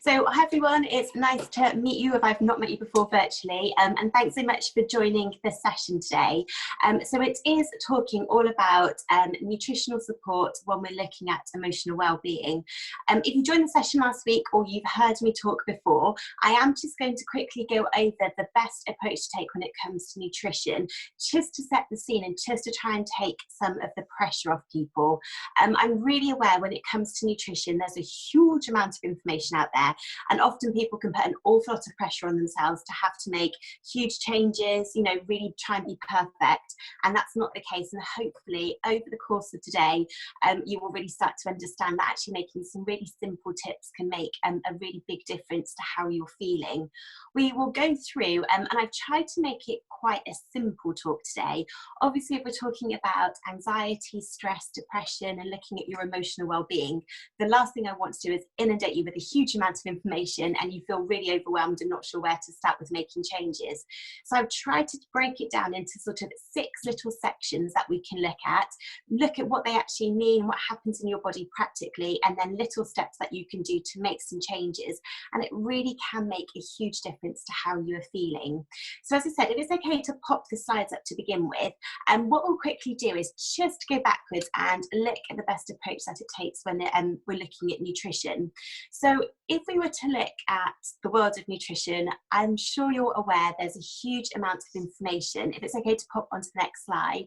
So hi everyone, it's nice to meet you if I've not met you before virtually, and thanks so much for joining this session today. So it is talking all about nutritional support when we're looking at emotional well-being. If you joined the session last week or you've heard me talk before, I am just going to quickly go over the best approach to take when it comes to nutrition, just to set the scene and just to try and take some of the pressure off people. I'm really aware when it comes to nutrition, there's a huge amount of information out there, and often people can put an awful lot of pressure on themselves to have to make huge changes, you know, really try and be perfect, and that's not the case. And hopefully over the course of today you will really start to understand that actually making some really simple tips can make a really big difference to how you're feeling. We will go through and I've tried to make it quite a simple talk today. Obviously, if we're talking about anxiety, stress, depression, and looking at your emotional well-being, the last thing I want to do is inundate you with a huge amount of information and you feel really overwhelmed and not sure where to start with making changes. So I've tried to break it down into sort of 6 little sections that we can look at what they actually mean, what happens in your body practically, and then little steps that you can do to make some changes. And it really can make a huge difference to how you are feeling. So as I said, if it's okay to pop the slides up to begin with, and what we'll quickly do is just go backwards and look at the best approach that it takes when we're looking at nutrition. So if we were to look at the world of nutrition, I'm sure you're aware there's a huge amount of information. If it's okay to pop onto the next slide.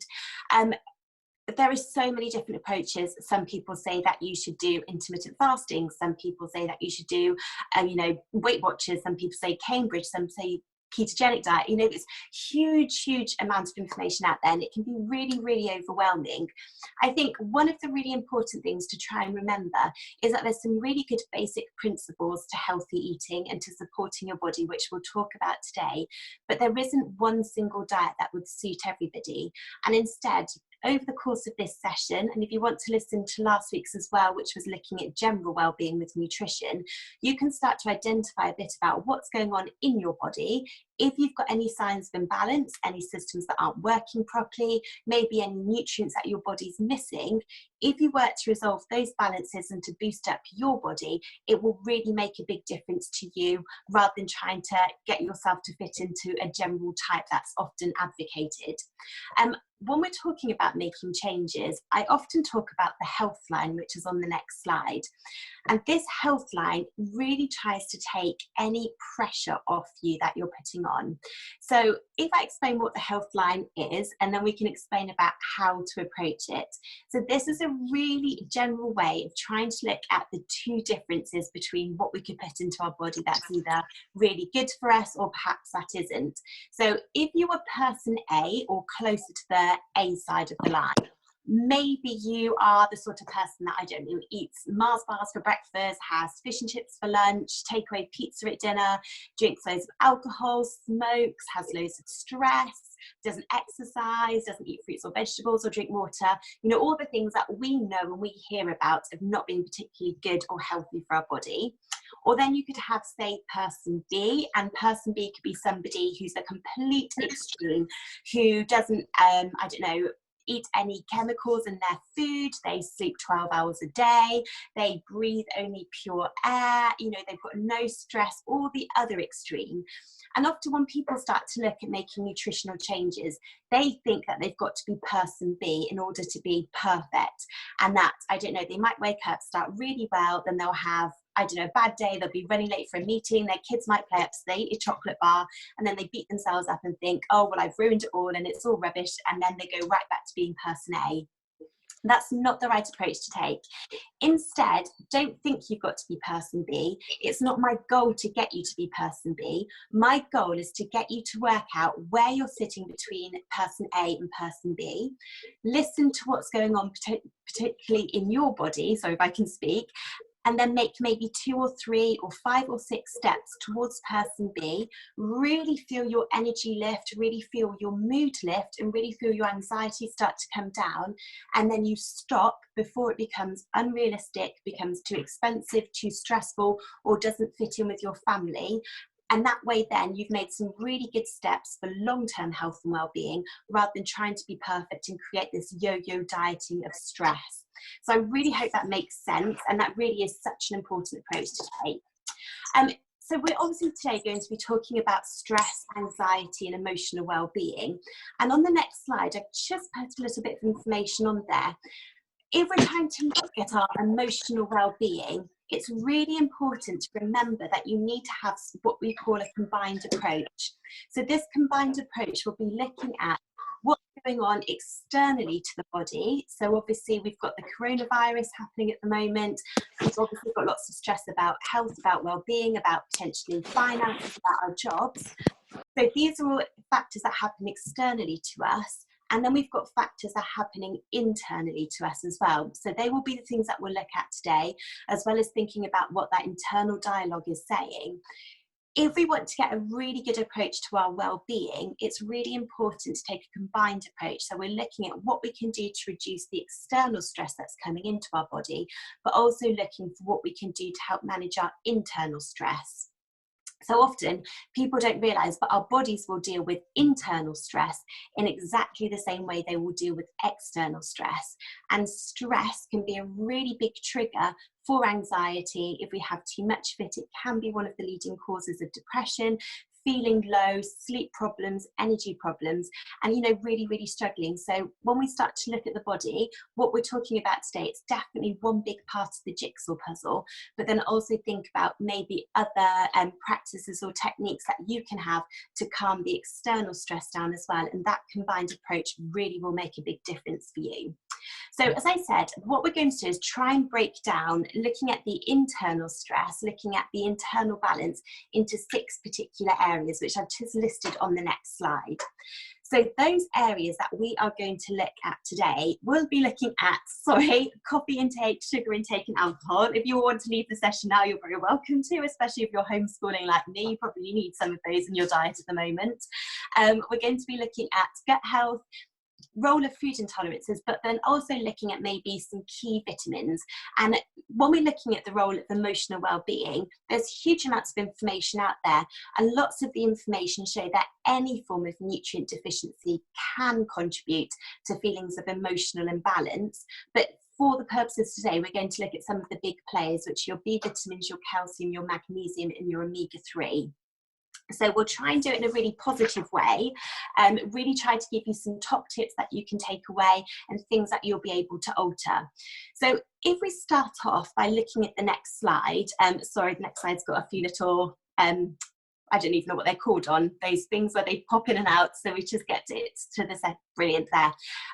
There are so many different approaches. Some people say that you should do intermittent fasting. Some people say that you should do, Weight Watchers. Some people say Cambridge. Some say ketogenic diet. You know, there's huge amount of information out there, and it can be really overwhelming. I think one of the really important things to try and remember is that there's some really good basic principles to healthy eating and to supporting your body, which we'll talk about today, but there isn't one single diet that would suit everybody. And instead, over the course of this session, and if you want to listen to last week's as well, which was looking at general well-being with nutrition, you can start to identify a bit about what's going on in your body. If you've got any signs of imbalance, any systems that aren't working properly, maybe any nutrients that your body's missing, if you work to resolve those balances and to boost up your body, it will really make a big difference to you, rather than trying to get yourself to fit into a general type that's often advocated. When we're talking about making changes, I often talk about the health line, which is on the next slide. And this health line really tries to take any pressure off you that you're putting on. So if I explain what the health line is, and then we can explain about how to approach it. So this is a really general way of trying to look at the 2 differences between what we could put into our body that's either really good for us or perhaps that isn't. So if you are person A or closer to the A side of the line, maybe you are the sort of person that, I don't know, eats Mars bars for breakfast, has fish and chips for lunch, takeaway pizza at dinner, drinks loads of alcohol, smokes, has loads of stress, doesn't exercise, doesn't eat fruits or vegetables or drink water. You know, all the things that we know and we hear about of not being particularly good or healthy for our body. Or then you could have, say, person B, and person B could be somebody who's the complete extreme, who doesn't, eat any chemicals in their food, they sleep 12 hours a day, they breathe only pure air, you know, they've got no stress, or the other extreme. And often when people start to look at making nutritional changes, they think that they've got to be person B in order to be perfect. And that, I don't know, they might wake up, start really well, then they'll have, I don't know, a bad day, they'll be running late for a meeting, their kids might play up, so they eat a chocolate bar, and then they beat themselves up and think, oh, well, I've ruined it all and it's all rubbish, and then they go right back to being person A. That's not the right approach to take. Instead, don't think you've got to be person B. It's not my goal to get you to be person B. My goal is to get you to work out where you're sitting between person A and person B. Listen to what's going on, particularly in your body, so if I can speak, and then make maybe 2 or 3 or 5 or 6 steps towards person B. Really feel your energy lift, really feel your mood lift, and really feel your anxiety start to come down. And then you stop before it becomes unrealistic, becomes too expensive, too stressful, or doesn't fit in with your family. And that way then you've made some really good steps for long-term health and well-being, rather than trying to be perfect and create this yo-yo dieting of stress. So I really hope that makes sense, and that really is such an important approach to take. So we're obviously today going to be talking about stress, anxiety and emotional well-being. And on the next slide, I've just put a little bit of information on there. If we're trying to look at our emotional well-being, it's really important to remember that you need to have what we call a combined approach. So this combined approach will be looking at what's going on externally to the body. So obviously we've got the coronavirus happening at the moment. We've obviously got lots of stress about health, about well-being, about potentially finance, about our jobs. So these are all factors that happen externally to us. And then we've got factors that are happening internally to us as well. So they will be the things that we'll look at today, as well as thinking about what that internal dialogue is saying. If we want to get a really good approach to our well-being, it's really important to take a combined approach. So we're looking at what we can do to reduce the external stress that's coming into our body, but also looking for what we can do to help manage our internal stress. So often people don't realise, but our bodies will deal with internal stress in exactly the same way they will deal with external stress. And stress can be a really big trigger for anxiety. If we have too much of it, it can be one of the leading causes of depression, feeling low, sleep problems, energy problems, and really struggling. So when we start to look at the body, what we're talking about today, it's definitely one big part of the jigsaw puzzle, but then also think about maybe other practices or techniques that you can have to calm the external stress down as well, and that combined approach really will make a big difference for you. So as I said, what we're going to do is try and break down, looking at the internal stress, looking at the internal balance into 6 particular areas, which I've just listed on the next slide. So those areas that we are going to look at today, we'll be looking at, coffee intake, sugar intake and alcohol. If you want to leave the session now, you're very welcome to, especially if you're homeschooling like me, you probably need some of those in your diet at the moment. We're going to be looking at gut health, role of food intolerances, but then also looking at maybe some key vitamins. And when we're looking at the role of emotional well-being, there's huge amounts of information out there, and lots of the information show that any form of nutrient deficiency can contribute to feelings of emotional imbalance. But for the purposes today, we're going to look at some of the big players, which are your B vitamins, your calcium, your magnesium and your omega-3. So we'll try and do it in a really positive way, really try to give you some top tips that you can take away and things that you'll be able to alter. So if we start off by looking at the next slide, the next slide's got a few little, I don't even know what they're called on, those things where they pop in and out, so we just get it to the set. Brilliant there.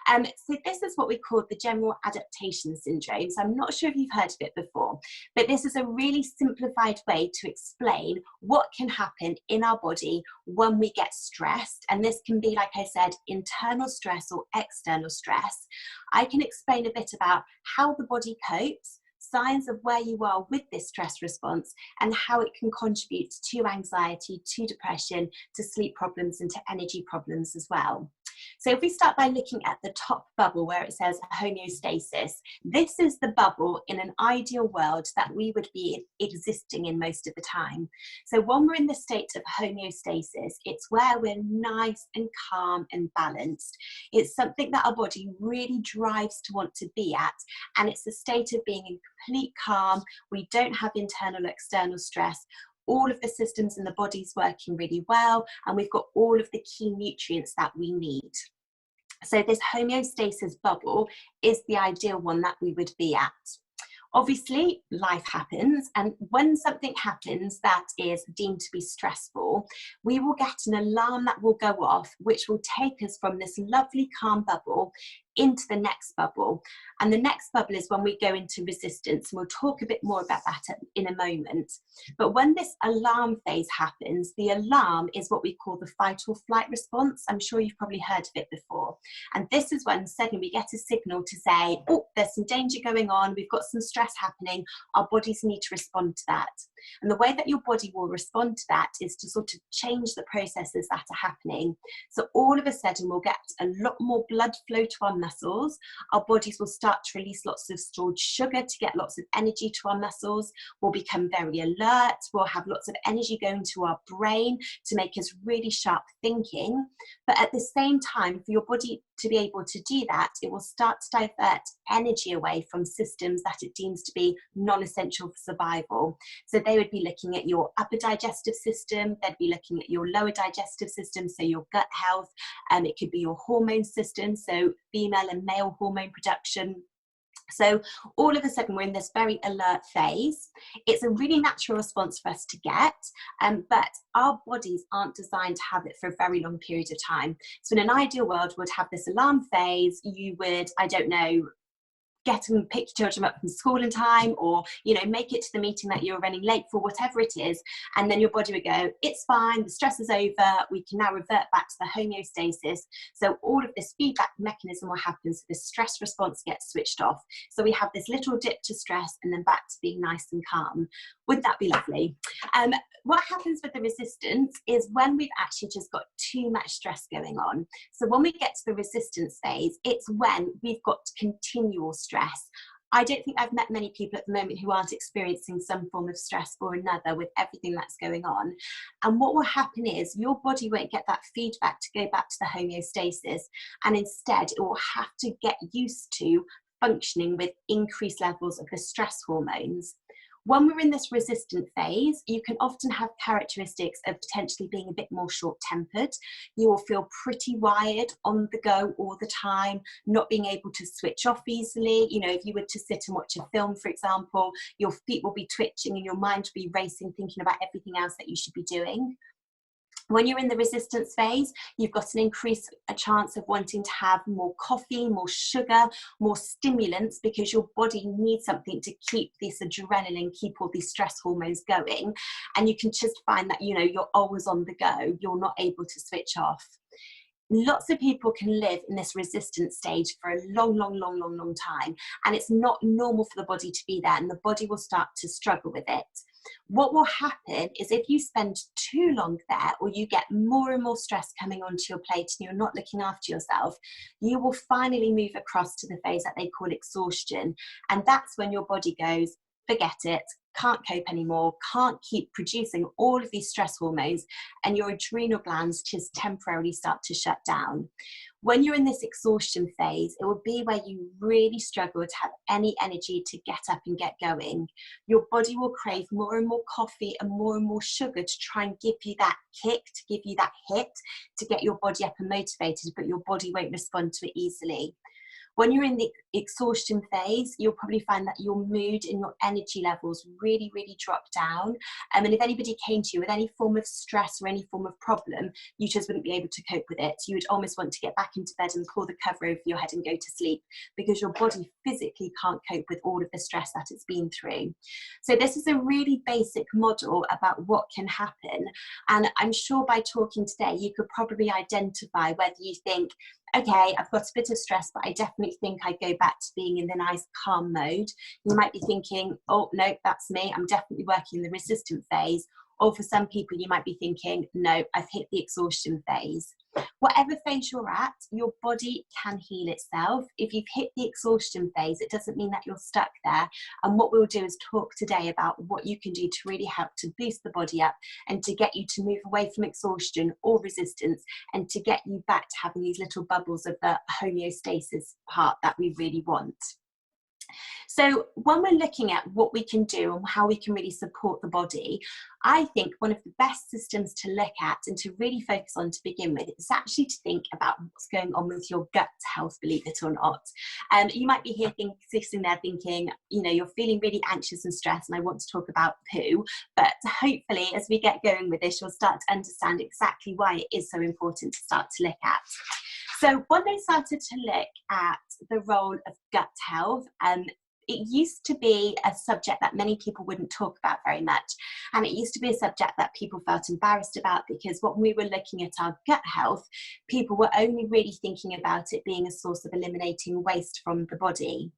So this is what we call the general adaptation syndrome. So I'm not sure if you've heard of it before, but this is a really simplified way to explain what can happen in our body when we get stressed. And this can be, like I said, internal stress or external stress. I can explain a bit about how the body copes, signs of where you are with this stress response, and how it can contribute to anxiety, to depression, to sleep problems and to energy problems as well. So if we start by looking at the top bubble where it says homeostasis, this is the bubble in an ideal world that we would be existing in most of the time. So when we're in the state of homeostasis, it's where we're nice and calm and balanced. It's something that our body really drives to want to be at, and it's a state of being in complete calm. We don't have internal or external stress. All of the systems in the body's working really well, and we've got all of the key nutrients that we need. So this homeostasis bubble is the ideal one that we would be at. Obviously, life happens, and when something happens that is deemed to be stressful, we will get an alarm that will go off, which will take us from this lovely calm bubble into the next bubble. And the next bubble is when we go into resistance. We'll talk a bit more about that in a moment. But when this alarm phase happens, the alarm is what we call the fight or flight response. I'm sure you've probably heard of it before. And this is when suddenly we get a signal to say, oh, there's some danger going on, we've got some stress happening, our bodies need to respond to that. And the way that your body will respond to that is to sort of change the processes that are happening. So all of a sudden we'll get a lot more blood flow to our muscles. Our bodies will start to release lots of stored sugar to get lots of energy to our muscles. We'll become very alert. We'll have lots of energy going to our brain to make us really sharp thinking. But at the same time, for your body to be able to do that, it will start to divert energy away from systems that it deems to be non-essential for survival. So they would be looking at your upper digestive system, they'd be looking at your lower digestive system, so your gut health, it could be your hormone system, so female and male hormone production. So all of a sudden we're in this very alert phase. It's a really natural response for us to get, but our bodies aren't designed to have it for a very long period of time. So in an ideal world, we'd have this alarm phase. You would, I don't know, get and pick your children up from school in time, or make it to the meeting that you're running late for, whatever it is, and then your body would go, it's fine, the stress is over, we can now revert back to the homeostasis. So all of this feedback mechanism will happen, so the stress response gets switched off. So we have this little dip to stress and then back to being nice and calm. Wouldn't that be lovely? What happens with the resistance is when we've actually just got too much stress going on. So when we get to the resistance phase, it's when we've got continual stress. I don't think I've met many people at the moment who aren't experiencing some form of stress or another with everything that's going on. And what will happen is your body won't get that feedback to go back to the homeostasis, and instead it will have to get used to functioning with increased levels of the stress hormones. When we're in this resistant phase, you can often have characteristics of potentially being a bit more short-tempered. You will feel pretty wired, on the go all the time, not being able to switch off easily. If you were to sit and watch a film, for example, your feet will be twitching and your mind will be racing, thinking about everything else that you should be doing. When you're in the resistance phase, you've got an increased chance of wanting to have more coffee, more sugar, more stimulants, because your body needs something to keep this adrenaline, keep all these stress hormones going. And you can just find that, you're always on the go. You're not able to switch off. Lots of people can live in this resistance stage for a long time. And it's not normal for the body to be there, and the body will start to struggle with it. What will happen is if you spend too long there, or you get more and more stress coming onto your plate and you're not looking after yourself, you will finally move across to the phase that they call exhaustion. And that's when your body goes, forget it, can't cope anymore, can't keep producing all of these stress hormones, and your adrenal glands just temporarily start to shut down. When you're in this exhaustion phase, it will be where you really struggle to have any energy to get up and get going. Your body will crave more and more coffee and more sugar to try and give you that kick, to give you that hit, to get your body up and motivated, but your body won't respond to it easily. When you're in the exhaustion phase, you'll probably find that your mood and your energy levels really drop down. And if anybody came to you with any form of stress or any form of problem, you just wouldn't be able to cope with it. You would almost want to get back into bed and pull the cover over your head and go to sleep, because your body physically can't cope with all of the stress that it's been through. So this is a really basic model about what can happen. And I'm sure by talking today, you could probably identify whether you think, okay, I've got a bit of stress, but I definitely think I go back to being in the nice calm mode. You might be thinking, oh no, that's me, I'm definitely working in the resistant phase. Or for some people, you might be thinking, no, I've hit the exhaustion phase. Whatever phase you're at, your body can heal itself. If you've hit the exhaustion phase, it doesn't mean that you're stuck there. And what we'll do is talk today about what you can do to really help to boost the body up and to get you to move away from exhaustion or resistance, and to get you back to having these little bubbles of the homeostasis part that we really want. So when we're looking at what we can do and how we can really support the body, I think one of the best systems to look at and to really focus on to begin with is actually to think about what's going on with your gut health, believe it or not. You might be here sitting there thinking, you're feeling really anxious and stressed, and I want to talk about poo, but hopefully as we get going with this, you'll start to understand exactly why it is so important to start to look at. So when they started to look at the role of gut health, it used to be a subject that many people wouldn't talk about very much. And it used to be a subject that people felt embarrassed about, because when we were looking at our gut health, people were only really thinking about it being a source of eliminating waste from the body.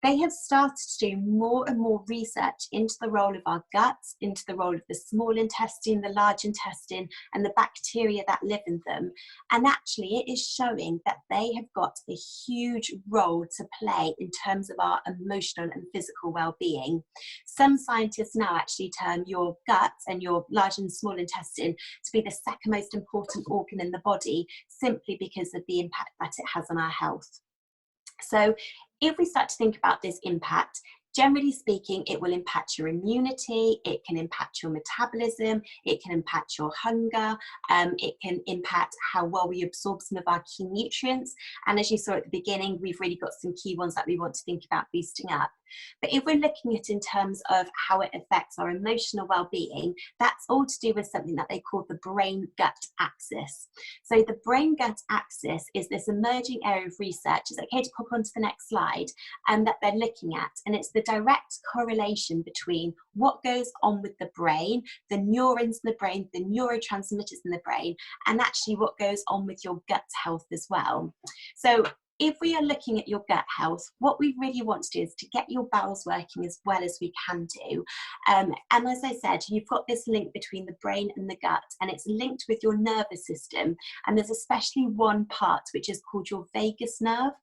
they have started to do more and more research into the role of our guts, into the role of the small intestine, the large intestine, and the bacteria that live in them. And actually, it is showing that they have got a huge role to play in terms of our emotional and physical well-being. Some scientists now actually term your gut and your large and small intestine to be the second most important organ in the body, simply because of the impact that it has on our health. So if we start to think about this impact, generally speaking, it will impact your immunity, it can impact your metabolism, it can impact your hunger, it can impact how well we absorb some of our key nutrients. And as you saw at the beginning, we've really got some key ones that we want to think about boosting up. But if we're looking at it in terms of how it affects our emotional well-being, that's all to do with something that they call the brain-gut axis. So the brain-gut axis is this emerging area of research, is okay to pop onto the next slide, that they're looking at, and it's the direct correlation between what goes on with the brain, the neurons in the brain, the neurotransmitters in the brain, and actually what goes on with your gut health as well. So if we are looking at your gut health, what we really want to do is to get your bowels working as well as we can do. And as I said, you've got this link between the brain and the gut, and it's linked with your nervous system. And there's especially one part which is called your vagus nerve.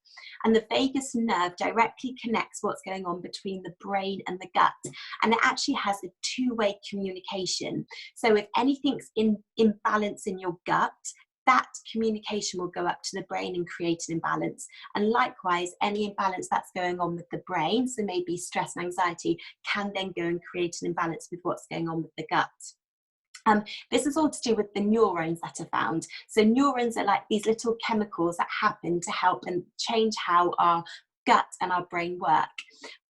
And the vagus nerve directly connects what's going on between the brain and the gut. And it actually has a two-way communication. So if anything's in imbalance in your gut, that communication will go up to the brain and create an imbalance. And likewise, any imbalance that's going on with the brain, so maybe stress and anxiety, can then go and create an imbalance with what's going on with the gut. This is all to do with the neurons that are found. So neurons are like these little chemicals that happen to help and change how our gut and our brain work.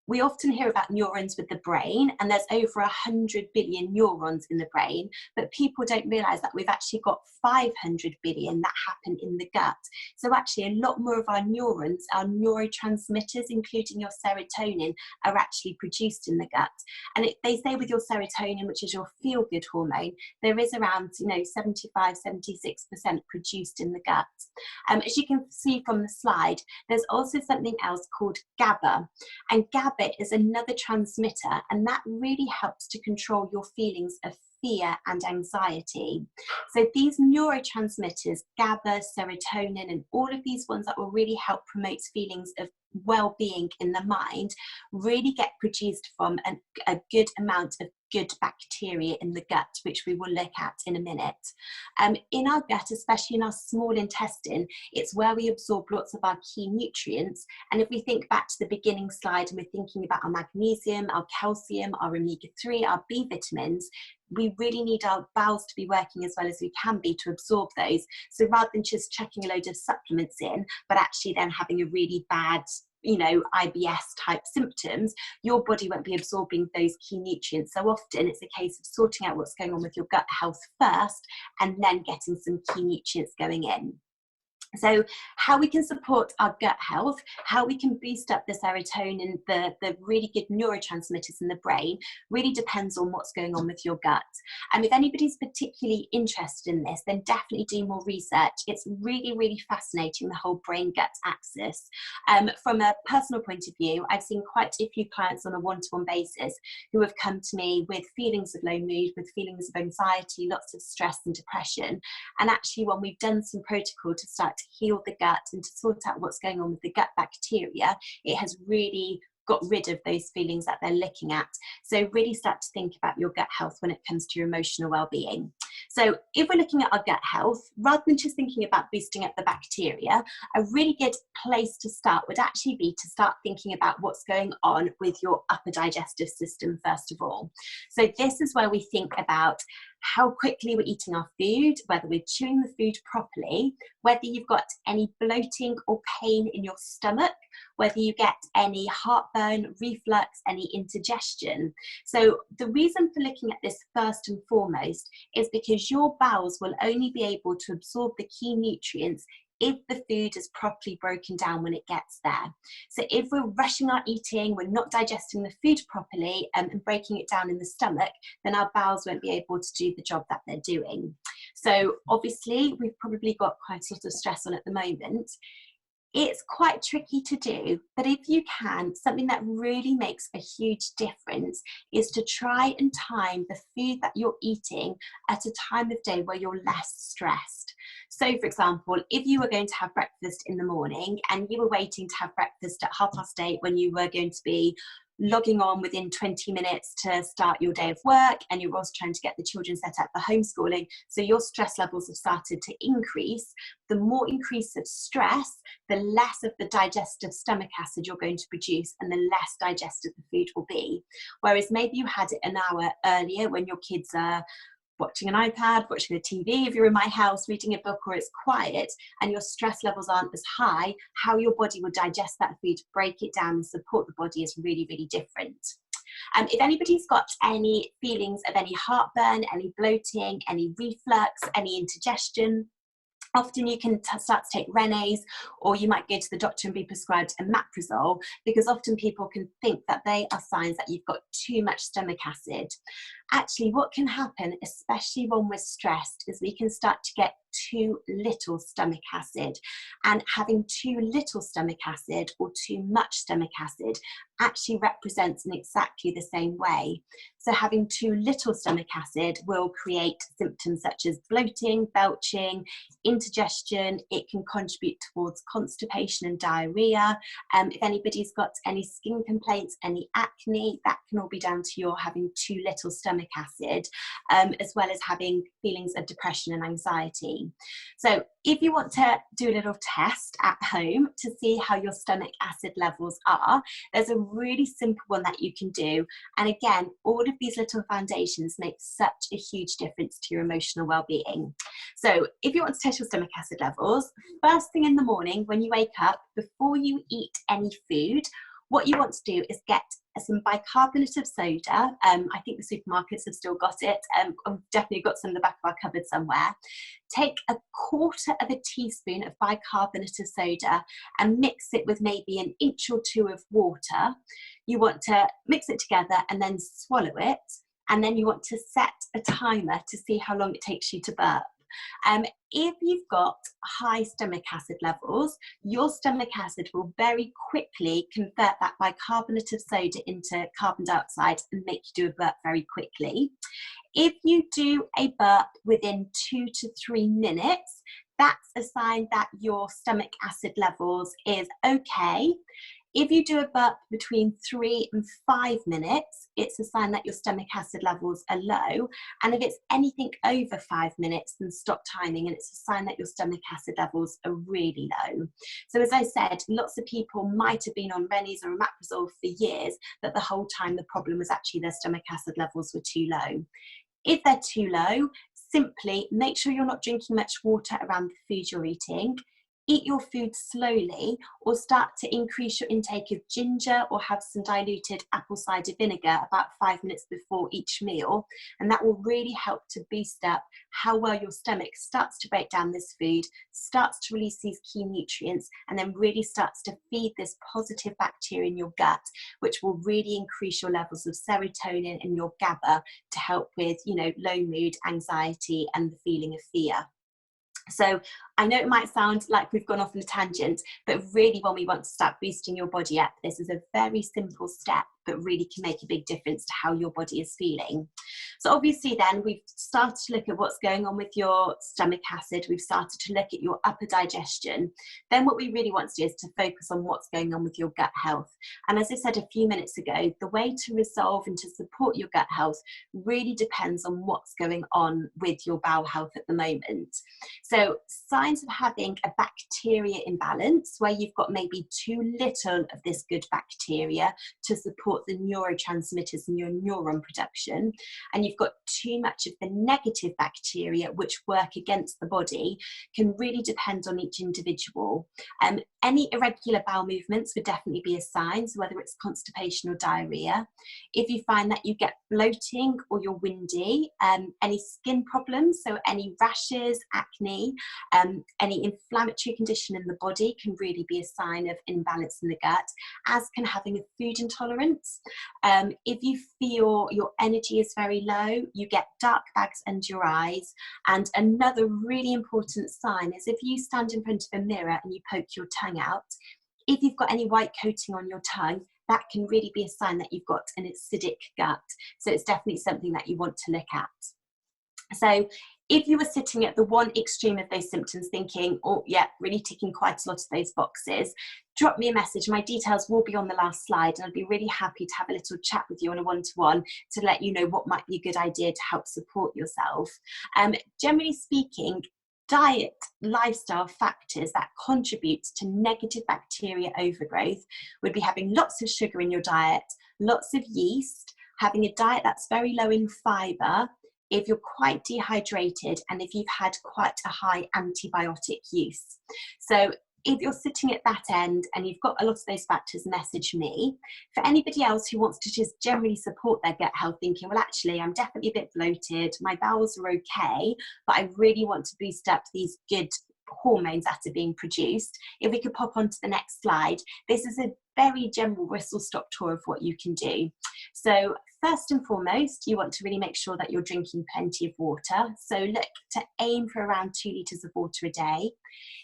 We often hear about neurons with the brain, and there's over 100 billion neurons in the brain, but people don't realize that we've actually got 500 billion that happen in the gut. So actually a lot more of our neurons, our neurotransmitters, including your serotonin, are actually produced in the gut. And they say with your serotonin, which is your feel-good hormone, there is around 75, 76% produced in the gut. As you can see from the slide, there's also something else called GABA, and GABA is another transmitter, and that really helps to control your feelings of fear and anxiety. So these neurotransmitters, GABA, serotonin, and all of these ones that will really help promote feelings of well-being in the mind, really get produced from a good amount of good bacteria in the gut, which we will look at in a minute. In our gut, especially in our small intestine, it's where we absorb lots of our key nutrients. And if we think back to the beginning slide and we're thinking about our magnesium, our calcium, our omega-3, our B vitamins, we really need our bowels to be working as well as we can be to absorb those. So rather than just chucking a load of supplements in, but actually then having a really bad IBS type symptoms, your body won't be absorbing those key nutrients. So often it's a case of sorting out what's going on with your gut health first, and then getting some key nutrients going in. So how we can support our gut health, how we can boost up the serotonin, the really good neurotransmitters in the brain, really depends on what's going on with your gut. And if anybody's particularly interested in this, then definitely do more research. It's really, really fascinating, the whole brain-gut axis. From a personal point of view, I've seen quite a few clients on a one-to-one basis who have come to me with feelings of low mood, with feelings of anxiety, lots of stress and depression. And actually, when we've done some protocol to start to heal the gut and to sort out what's going on with the gut bacteria, it has really got rid of those feelings that they're looking at. So really start to think about your gut health when it comes to your emotional well-being. So if we're looking at our gut health, rather than just thinking about boosting up the bacteria, a really good place to start would actually be to start thinking about what's going on with your upper digestive system first of all. So this is where we think about how quickly we're eating our food, whether we're chewing the food properly, whether you've got any bloating or pain in your stomach, whether you get any heartburn, reflux, any indigestion. So the reason for looking at this first and foremost is because your bowels will only be able to absorb the key nutrients if the food is properly broken down when it gets there. So if we're rushing our eating, we're not digesting the food properly and breaking it down in the stomach, then our bowels won't be able to do the job that they're doing. So obviously we've probably got quite a lot of stress on at the moment. It's quite tricky to do, but if you can, something that really makes a huge difference is to try and time the food that you're eating at a time of day where you're less stressed. So for example, if you were going to have breakfast in the morning and you were waiting to have breakfast at 8:30 when you were going to be logging on within 20 minutes to start your day of work, and you're also trying to get the children set up for homeschooling, so your stress levels have started to increase. The more increase of stress, the less of the digestive stomach acid you're going to produce and the less digested the food will be. Whereas maybe you had it an hour earlier when your kids are watching an iPad, watching a TV, if you're in my house, reading a book, or it's quiet and your stress levels aren't as high, how your body will digest that food, break it down and support the body is really, really different. If anybody's got any feelings of any heartburn, any bloating, any reflux, any indigestion, often you can start to take Renes, or you might go to the doctor and be prescribed omeprazole, because often people can think that they are signs that you've got too much stomach acid. Actually, what can happen, especially when we're stressed, is we can start to get too little stomach acid. And having too little stomach acid or too much stomach acid actually represents in exactly the same way. So having too little stomach acid will create symptoms such as bloating, belching, indigestion. It can contribute towards constipation and diarrhea. If anybody's got any skin complaints, any acne, that can all be down to your having too little stomach acid, as well as having feelings of depression and anxiety. So if you want to do a little test at home to see how your stomach acid levels are, there's a really simple one that you can do. And again, all of these little foundations make such a huge difference to your emotional well-being. So if you want to test your stomach acid levels, first thing in the morning when you wake up, before you eat any food, what you want to do is get some bicarbonate of soda. I think the supermarkets have still got it. I've definitely got some in the back of our cupboard somewhere. Take 1/4 of a teaspoon of bicarbonate of soda and mix it with maybe an inch or two of water. You want to mix it together and then swallow it. And then you want to set a timer to see how long it takes you to burp. If you've got high stomach acid levels, your stomach acid will very quickly convert that bicarbonate of soda into carbon dioxide and make you do a burp very quickly. If you do a burp within 2 to 3 minutes, that's a sign that your stomach acid levels is okay. If you do a burp between 3 and 5 minutes, it's a sign that your stomach acid levels are low. And if it's anything over 5 minutes, then stop timing, and it's a sign that your stomach acid levels are really low. So as I said, lots of people might have been on Renes or omeprazole for years, but the whole time the problem was actually their stomach acid levels were too low. If they're too low, simply make sure you're not drinking much water around the food you're eating. Eat your food slowly, or start to increase your intake of ginger, or have some diluted apple cider vinegar about 5 minutes before each meal. And that will really help to boost up how well your stomach starts to break down this food, starts to release these key nutrients, and then really starts to feed this positive bacteria in your gut, which will really increase your levels of serotonin and your GABA to help with, low mood, anxiety, and the feeling of fear. So I know it might sound like we've gone off on a tangent, but really when we want to start boosting your body up, this is a very simple step, but really can make a big difference to how your body is feeling. So obviously then we've started to look at what's going on with your stomach acid. We've started to look at your upper digestion. Then what we really want to do is to focus on what's going on with your gut health. And as I said a few minutes ago, the way to resolve and to support your gut health really depends on what's going on with your bowel health at the moment. So signs of having a bacteria imbalance, where you've got maybe too little of this good bacteria to support the neurotransmitters in your neuron production, and you've got too much of the negative bacteria which work against the body, can really depend on each individual. Any irregular bowel movements would definitely be a sign, so whether it's constipation or diarrhea. If you find that you get bloating or you're windy, any skin problems, so any rashes, acne, any inflammatory condition in the body can really be a sign of imbalance in the gut, as can having a food intolerance. nights. If you feel your energy is very low, you get dark bags under your eyes. And another really important sign is if you stand in front of a mirror and you poke your tongue out, if you've got any white coating on your tongue, that can really be a sign that you've got an acidic gut. So it's definitely something that you want to look at. So if you were sitting at the one extreme of those symptoms thinking, oh yeah, really ticking quite a lot of those boxes, drop me a message. My details will be on the last slide, and I'd be really happy to have a little chat with you on a one-to-one to let you know what might be a good idea to help support yourself. Generally speaking, diet, lifestyle factors that contribute to negative bacteria overgrowth would be having lots of sugar in your diet, lots of yeast, having a diet that's very low in fibre, if you're quite dehydrated, and if you've had quite a high antibiotic use. So if you're sitting at that end and you've got a lot of those factors, message me. For anybody else who wants to just generally support their gut health, thinking, well, actually, I'm definitely a bit bloated, my bowels are okay, but I really want to boost up these good hormones that are being produced. If we could pop onto the next slide, this is a very general whistle-stop tour of what you can do. So first and foremost, you want to really make sure that you're drinking plenty of water. So look to aim for around 2 litres of water a day.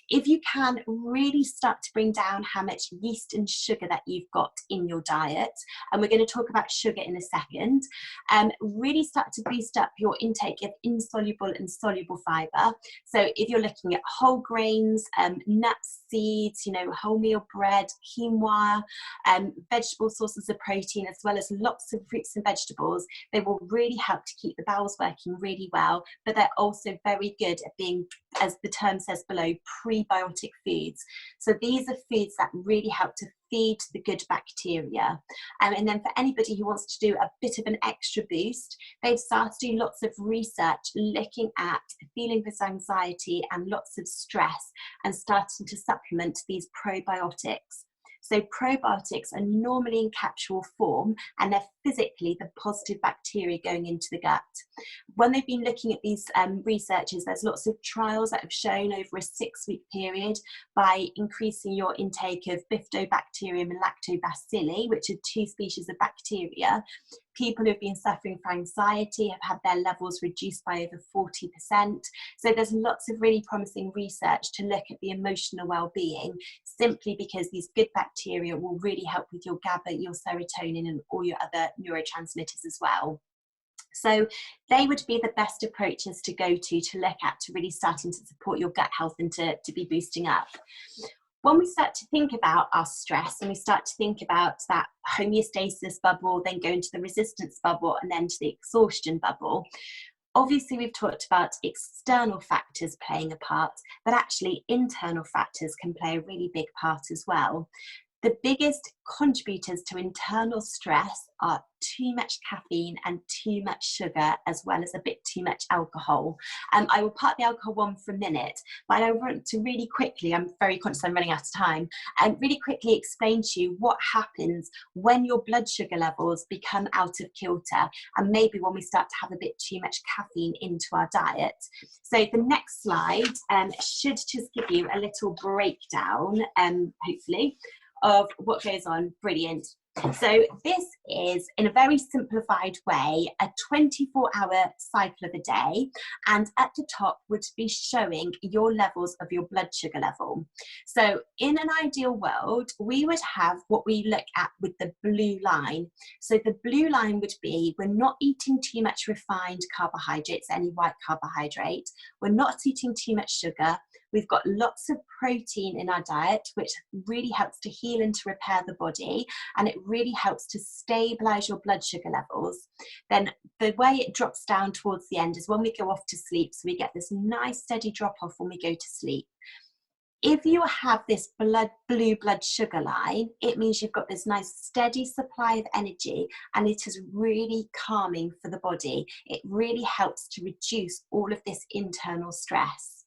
If you can, really start to bring down how much yeast and sugar that you've got in your diet. And we're going to talk about sugar in a second. Really start to boost up your intake of insoluble and soluble fibre. So if you're looking at whole grains, nuts, seeds, wholemeal bread, quinoa, vegetable sources of protein, as well as lots of fruits and vegetables, they will really help to keep the bowels working really well, but they're also very good at being, as the term says below, prebiotic foods. So these are foods that really help to feed the good bacteria. And then for anybody who wants to do a bit of an extra boost, they've started doing lots of research looking at feelings of anxiety and lots of stress and starting to supplement these probiotics. So probiotics are normally in capsule form, and they're physically the positive bacteria going into the gut. When they've been looking at these researchers, there's lots of trials that have shown over a 6-week period, by increasing your intake of bifidobacterium and lactobacilli, which are 2 species of bacteria, people who've been suffering from anxiety have had their levels reduced by over 40%. So there's lots of really promising research to look at the emotional well-being, simply because these good bacteria will really help with your GABA, your serotonin, and all your other neurotransmitters as well. So they would be the best approaches to go to look at, to really starting to support your gut health and to be boosting up. When we start to think about our stress and we start to think about that homeostasis bubble, then go into the resistance bubble and then to the exhaustion bubble, obviously we've talked about external factors playing a part, but actually internal factors can play a really big part as well. The biggest contributors to internal stress are too much caffeine and too much sugar, as well as a bit too much alcohol. I will part the alcohol one for a minute, but I want to really quickly, I'm very conscious I'm running out of time, and really quickly explain to you what happens when your blood sugar levels become out of kilter, and maybe when we start to have a bit too much caffeine into our diet. So the next slide should just give you a little breakdown, hopefully, of what goes on. Brilliant. So this is, in a very simplified way, a 24-hour cycle of a day, and at the top would be showing your levels of your blood sugar level. So in an ideal world, we would have what we look at with the blue line. So the blue line would be, we're not eating too much refined carbohydrates, any white carbohydrate, we're not eating too much sugar, we've got lots of protein in our diet, which really helps to heal and to repair the body, and it really helps to stabilize your blood sugar levels. Then the way it drops down towards the end is when we go off to sleep, so we get this nice steady drop off when we go to sleep. If you have this blue blood sugar line, it means you've got this nice steady supply of energy, and it is really calming for the body. It really helps to reduce all of this internal stress.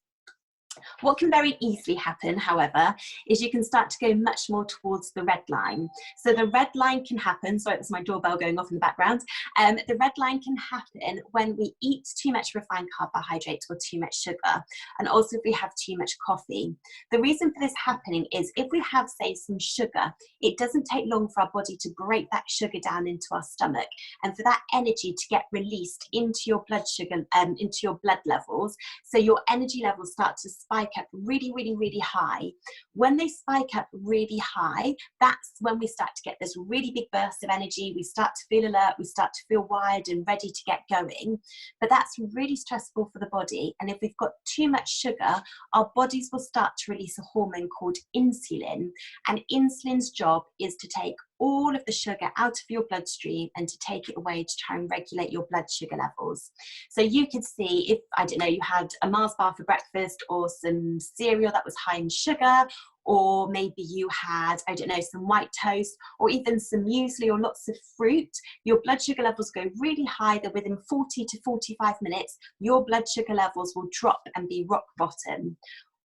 What can very easily happen, however, is you can start to go much more towards the red line. So the red line can happen, sorry, that's my doorbell going off in the background. The red line can happen when we eat too much refined carbohydrates or too much sugar, and also if we have too much coffee. The reason for this happening is if we have, say, some sugar, it doesn't take long for our body to break that sugar down into our stomach, and for that energy to get released into your blood sugar, into your blood levels. So your energy levels start to spike up really, really, really high. When they spike up really high, that's when we start to get this really big burst of energy. We start to feel alert, we start to feel wired and ready to get going. But that's really stressful for the body. And if we've got too much sugar, our bodies will start to release a hormone called insulin. And insulin's job is to take all of the sugar out of your bloodstream and to take it away to try and regulate your blood sugar levels. So you could see if, I don't know, you had a Mars bar for breakfast or some cereal that was high in sugar, or maybe you had, I don't know, some white toast or even some muesli or lots of fruit, your blood sugar levels go really high. That within 40 to 45 minutes, your blood sugar levels will drop and be rock bottom.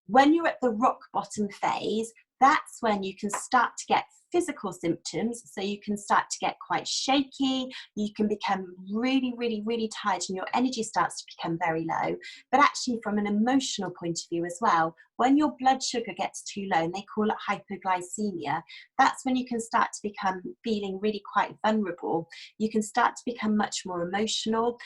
When you're at the rock bottom phase, that's when you can start to get physical symptoms. So you can start to get quite shaky, you can become really, really, really tired, and your energy starts to become very low. But actually from an emotional point of view as well, when your blood sugar gets too low, and they call it hypoglycemia, that's when you can start to become feeling really quite vulnerable. You can start to become much more emotional.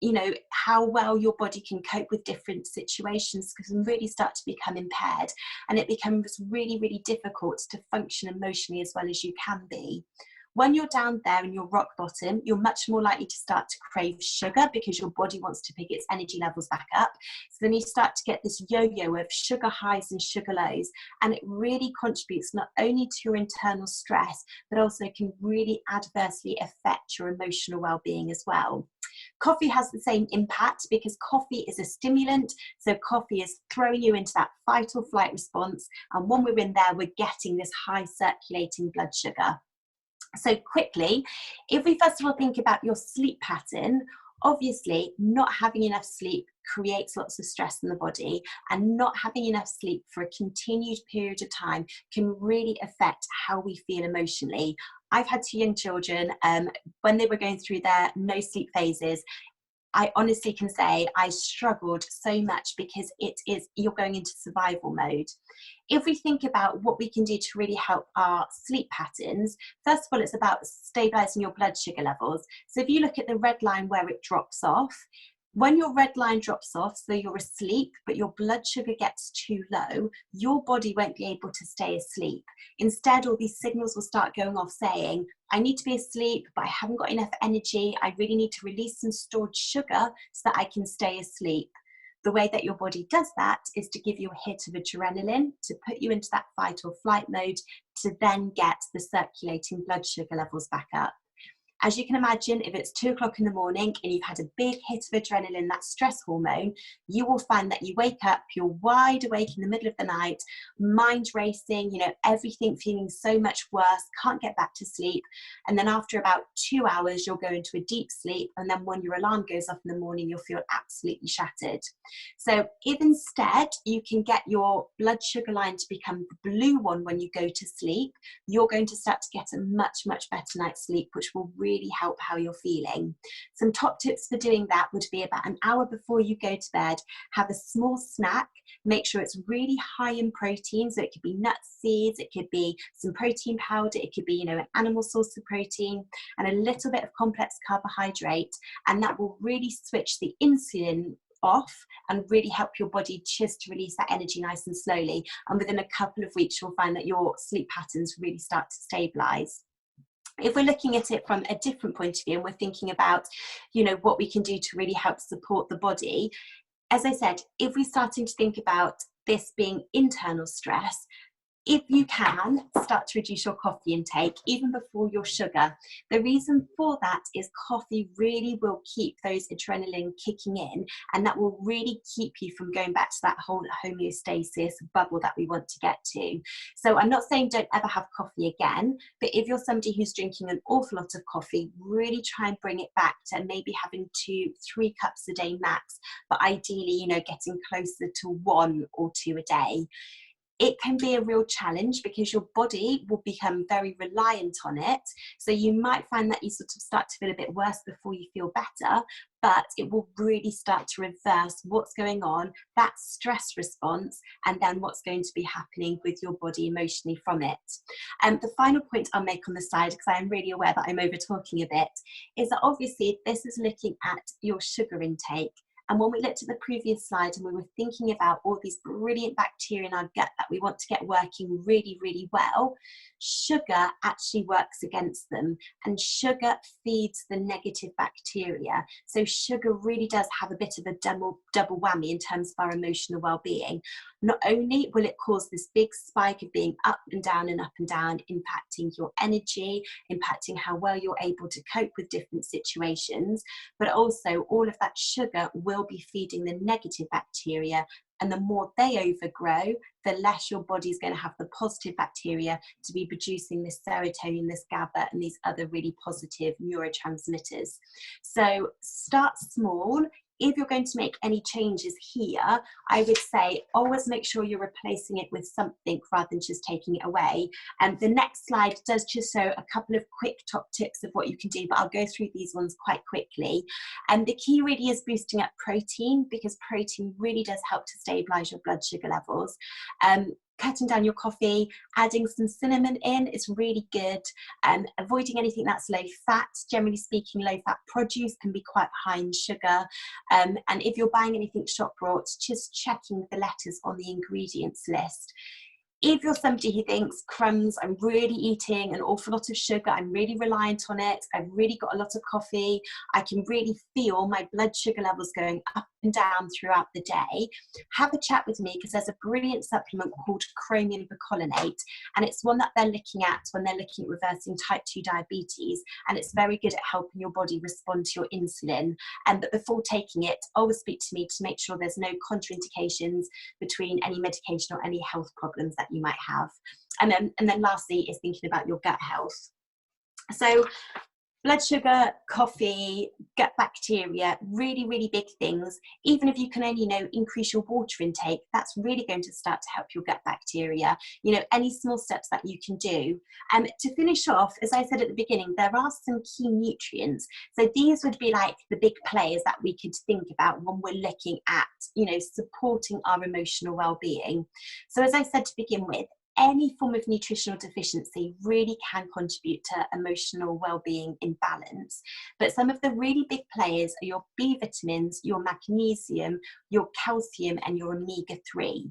You know, how well your body can cope with different situations can really start to become impaired, and it becomes really, really difficult to function emotionally as well as you can be. When you're down there and you're rock bottom, you're much more likely to start to crave sugar because your body wants to pick its energy levels back up. So then you start to get this yo-yo of sugar highs and sugar lows, and it really contributes not only to your internal stress, but also can really adversely affect your emotional well-being as well. Coffee has the same impact because coffee is a stimulant. So coffee is throwing you into that fight or flight response. And when we're in there, we're getting this high circulating blood sugar. So quickly, if we first of all think about your sleep pattern, obviously not having enough sleep creates lots of stress in the body, and not having enough sleep for a continued period of time can really affect how we feel emotionally. I've had 2 young children, when they were going through their no sleep phases, I honestly can say I struggled so much because you're going into survival mode. If we think about what we can do to really help our sleep patterns, first of all, it's about stabilizing your blood sugar levels. So if you look at the red line where it drops off, when your red line drops off, so you're asleep, but your blood sugar gets too low, your body won't be able to stay asleep. Instead, all these signals will start going off saying, I need to be asleep, but I haven't got enough energy. I really need to release some stored sugar so that I can stay asleep. The way that your body does that is to give you a hit of adrenaline, to put you into that fight or flight mode, to then get the circulating blood sugar levels back up. As you can imagine, if it's 2 o'clock in the morning and you've had a big hit of adrenaline, that stress hormone, you will find that you wake up, you're wide awake in the middle of the night, mind racing, you know, everything feeling so much worse, can't get back to sleep. And then after about 2 hours, you'll go into a deep sleep. And then when your alarm goes off in the morning, you'll feel absolutely shattered. So if instead you can get your blood sugar line to become the blue one when you go to sleep, you're going to start to get a much, much better night's sleep, which will really help how you're feeling. Some top tips for doing that would be about an hour before you go to bed, have a small snack, make sure it's really high in protein. So it could be nuts, seeds, it could be some protein powder, it could be, you know, an animal source of protein, and a little bit of complex carbohydrate. And that will really switch the insulin off and really help your body just to release that energy nice and slowly. And within a couple of weeks, you'll find that your sleep patterns really start to stabilize. If we're looking at it from a different point of view and we're thinking about, you know, what we can do to really help support the body, as I said, if we're starting to think about this being internal stress, If you can, start to reduce your coffee intake even before your sugar. The reason for that is coffee really will keep those adrenaline kicking in, and that will really keep you from going back to that whole homeostasis bubble that we want to get to. So I'm not saying don't ever have coffee again, but if you're somebody who's drinking an awful lot of coffee, really try and bring it back to maybe having 2-3 cups a day max, but ideally, you know, getting closer to 1 or 2 a day. It can be a real challenge because your body will become very reliant on it. So you might find that you sort of start to feel a bit worse before you feel better, but it will really start to reverse what's going on, that stress response, and then what's going to be happening with your body emotionally from it. The final point I'll make on the side, because I am really aware that I'm over talking a bit, is that obviously this is looking at your sugar intake. And when we looked at the previous slide and we were thinking about all these brilliant bacteria in our gut that we want to get working really, really well, sugar actually works against them. And sugar feeds the negative bacteria. So sugar really does have a bit of a double whammy in terms of our emotional well-being. Not only will it cause this big spike of being up and down, impacting your energy, impacting how well you're able to cope with different situations, but also all of that sugar will be feeding the negative bacteria, and the more they overgrow, the less your body's going to have the positive bacteria to be producing this serotonin, this GABA, and these other really positive neurotransmitters. So start small. If you're going to make any changes here, I would say always make sure you're replacing it with something rather than just taking it away. And the next slide does just show a couple of quick top tips of what you can do, but I'll go through these ones quite quickly. And the key really is boosting up protein, because protein really does help to stabilize your blood sugar levels. Cutting down your coffee, adding some cinnamon in is really good. Avoiding anything that's low fat. Generally speaking, low fat produce can be quite high in sugar. And if you're buying anything shop brought, just checking the letters on the ingredients list. If you're somebody who thinks, crumbs, I'm really eating an awful lot of sugar, I'm really reliant on it, I've really got a lot of coffee, I can really feel my blood sugar levels going up and down throughout the day, have a chat with me, because there's a brilliant supplement called chromium bicolinate, and it's one that they're looking at when they're looking at reversing type 2 diabetes, and it's very good at helping your body respond to your insulin. But before taking it, always speak to me to make sure there's no contraindications between any medication or any health problems that you might have. And then lastly is thinking about your gut health. So blood sugar, coffee, gut bacteria, really, really big things. Even if you can only, increase your water intake, that's really going to start to help your gut bacteria. Any small steps that you can do. To finish off, as I said at the beginning, there are some key nutrients. So these would be like the big players that we could think about when we're looking at, supporting our emotional well-being. So as I said to begin with, any form of nutritional deficiency really can contribute to emotional well-being imbalance. But some of the really big players are your B vitamins, your magnesium, your calcium, and your omega-3.